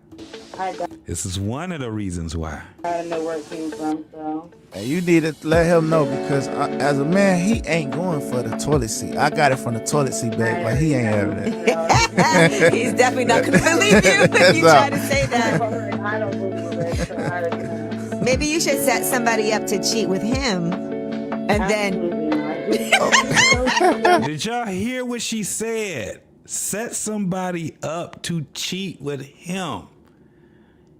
This is one of the reasons why. I don't know where it came from, so. And you need to let him know, because as a man, he ain't going for the toilet seat. I got it from the toilet seat bag, but he ain't having that. He's definitely not going to believe you if you try to say that. I don't believe it, so I don't know. Maybe you should set somebody up to cheat with him, and then. Did y'all hear what she said? Set somebody up to cheat with him.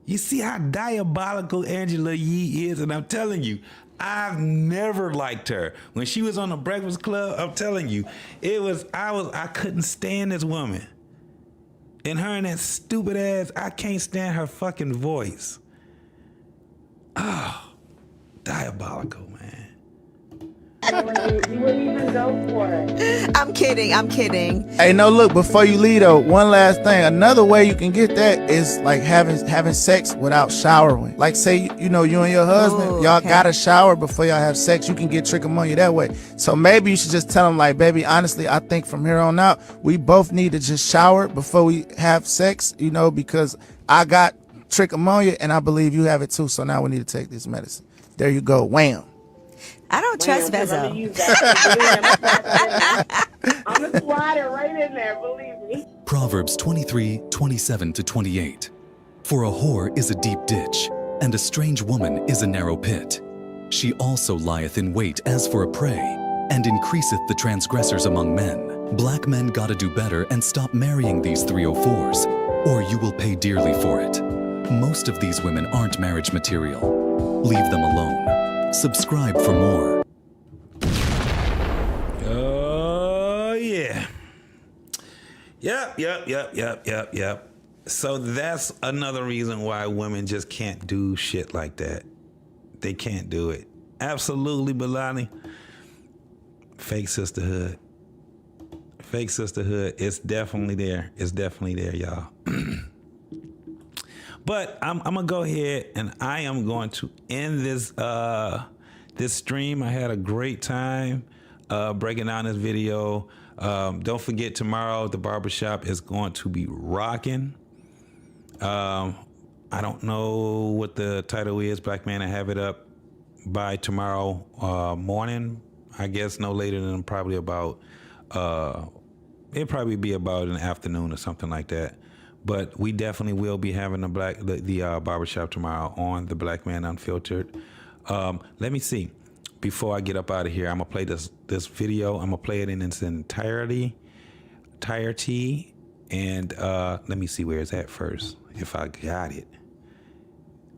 You see how diabolical Angela Yee is, and I'm telling you, I've never liked her. When she was on the Breakfast Club, I'm telling you, I couldn't stand this woman. And her and that stupid ass, I can't stand her fucking voice. Oh, diabolical, man. You wouldn't even go for it. I'm kidding. Hey, no, look, before you leave though, one last thing. Another way you can get that is like having sex without showering. Like say, you know, you and your husband, y'all gotta shower before y'all have sex. You can get trichomoniasis that way. So maybe you should just tell him like, baby, honestly, I think from here on out, we both need to just shower before we have sex, you know, because I got trichomoniasis and I believe you have it too. So now we need to take this medicine. There you go. Wham. I don't trust Vezo. I'm a slider right in there, believe me. Proverbs 23:27-28. For a whore is a deep ditch, and a strange woman is a narrow pit. She also lieth in wait as for a prey, and increaseth the transgressors among men. Black men gotta do better and stop marrying these 304s, or you will pay dearly for it. Most of these women aren't marriage material. Leave them alone. Subscribe for more. Oh, yeah. Yep. So that's another reason why women just can't do shit like that. They can't do it. Absolutely, Belani. Fake sisterhood. It's definitely there. Y'all. But I'm gonna go ahead and I am going to end this this stream. I had a great time breaking down this video. Don't forget, tomorrow the barbershop is going to be rocking. I don't know what the title is, Black Man. I have it up by tomorrow morning. I guess no later than probably about it'll probably be about an afternoon or something like that. But we definitely will be having the barbershop tomorrow on the Black Man Unfiltered. Let me see. Before I get up out of here, I'm gonna play this video. I'm gonna play it in its entirety, and let me see where it's at first. If I got it,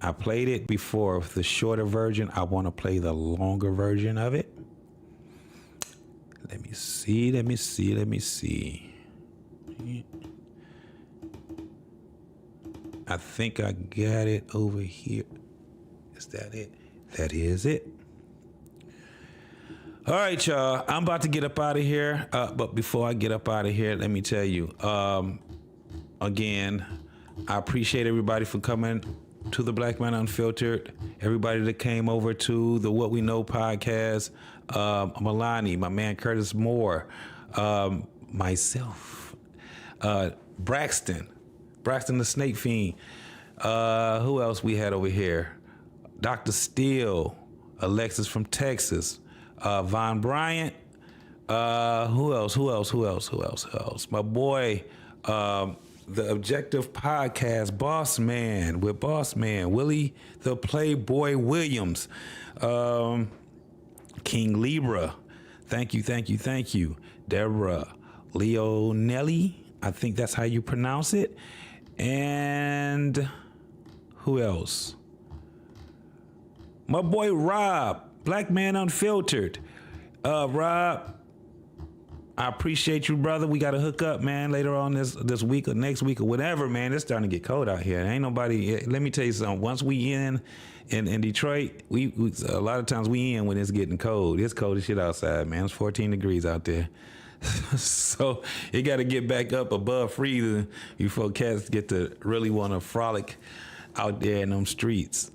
I played it before the shorter version. I want to play the longer version of it. Let me see. I think I got it over here. Is that it? That is it. All right, y'all. I'm about to get up out of here. But before I get up out of here, let me tell you. Again, I appreciate everybody for coming to the Black Man Unfiltered. Everybody that came over to the What We Know podcast. Milani, my man Curtis Moore, myself, Braxton the Snake Fiend. Who else we had over here? Dr. Steele, Alexis from Texas, Von Bryant. Who else? My boy, the Objective Podcast, Boss Man, Willie the Playboy Williams, King Libra. Thank you. Deborah Leonelli, I think that's how you pronounce it. And who else? My boy Rob, Black Man Unfiltered. Rob, I appreciate you, brother. We got to hook up, man, later on this week or next week or whatever, man. It's starting to get cold out here. Ain't nobody. Let me tell you something. Once we in Detroit, we a lot of times we in when it's getting cold. It's cold as shit outside, man. It's 14 degrees out there. So it got to get back up above freezing before cats get to really want to frolic out there in them streets.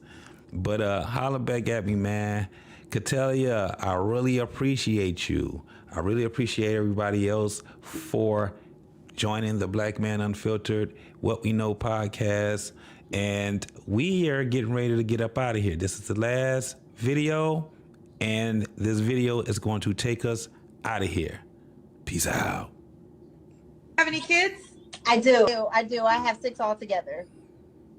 But holler back at me, man. Catellia, I really appreciate you. I really appreciate everybody else for joining the Black Man Unfiltered What We Know podcast. And we are getting ready to get up out of here. This is the last video, and this video is going to take us out of here. Peace out. Have any kids? I do. I have 6 altogether.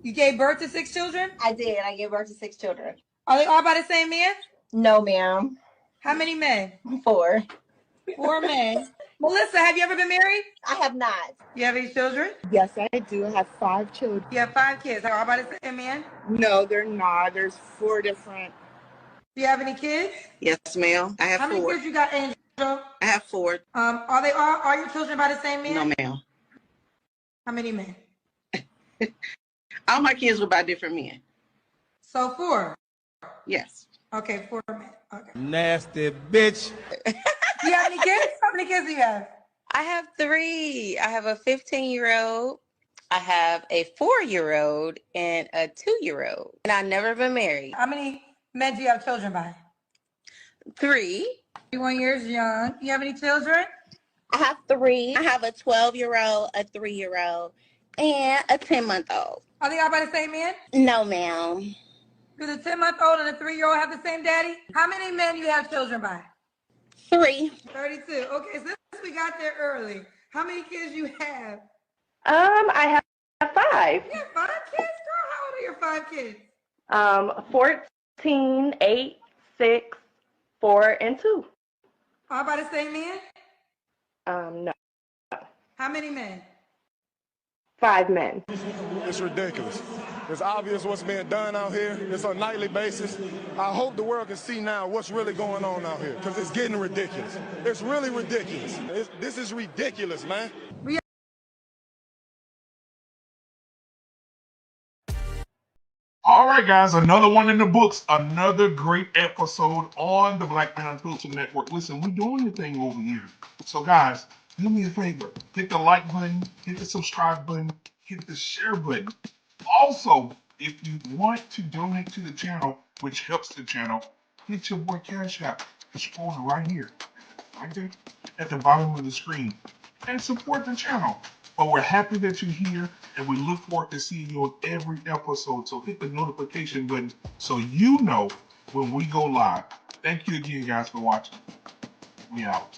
You gave birth to 6 children? I did. I gave birth to 6 children. Are they all by the same man? No, ma'am. How many men? 4. 4 men. Melissa, have you ever been married? I have not. You have any children? Yes, I do. I have 5 children. You have 5 kids. Are all by the same man? No, they're not. There's 4 different. Do you have any kids? Yes, ma'am. I have How 4. many kids you got, Angel? I have 4. Are they all your children by the same man? No, ma'am. How many men? All my kids were by different men. So 4. Yes. Okay, 4 men. Okay. Nasty bitch. Do you have any kids? How many kids do you have? I have 3. I have a 15-year-old, I have a 4-year-old, and a 2-year-old. And I've never been married. How many men do you have children by? 3. 21 years young. You have any children? I have 3. I have a 12-year-old, a 3-year-old, and a 10-month-old. Are they all by the same man? No, ma'am. Do the 10-month-old and the 3-year-old have the same daddy? How many men you have children by? 3. 32. Okay, since we got there early, how many kids you have? I have 5. You have 5 kids, girl? How old are your 5 kids? 14, 8, 6, 4, and 2. All by the same man? No. How many men? 5 men. It's ridiculous. It's obvious what's being done out here. It's on a nightly basis. I hope the world can see now what's really going on out here, because it's getting ridiculous. It's really ridiculous. This is ridiculous, man. All right, guys, another one in the books. Another great episode on the Black Man Unfiltered Network. Listen, we're doing the thing over here. So, guys, do me a favor. Hit the like button, hit the subscribe button, hit the share button. Also, if you want to donate to the channel, which helps the channel, hit your boy Cash App. It's scrolling right here, right there at the bottom of the screen, and support the channel. But we're happy that you're here, and we look forward to seeing you on every episode. So hit the notification button so you know when we go live. Thank you again, guys, for watching. We out.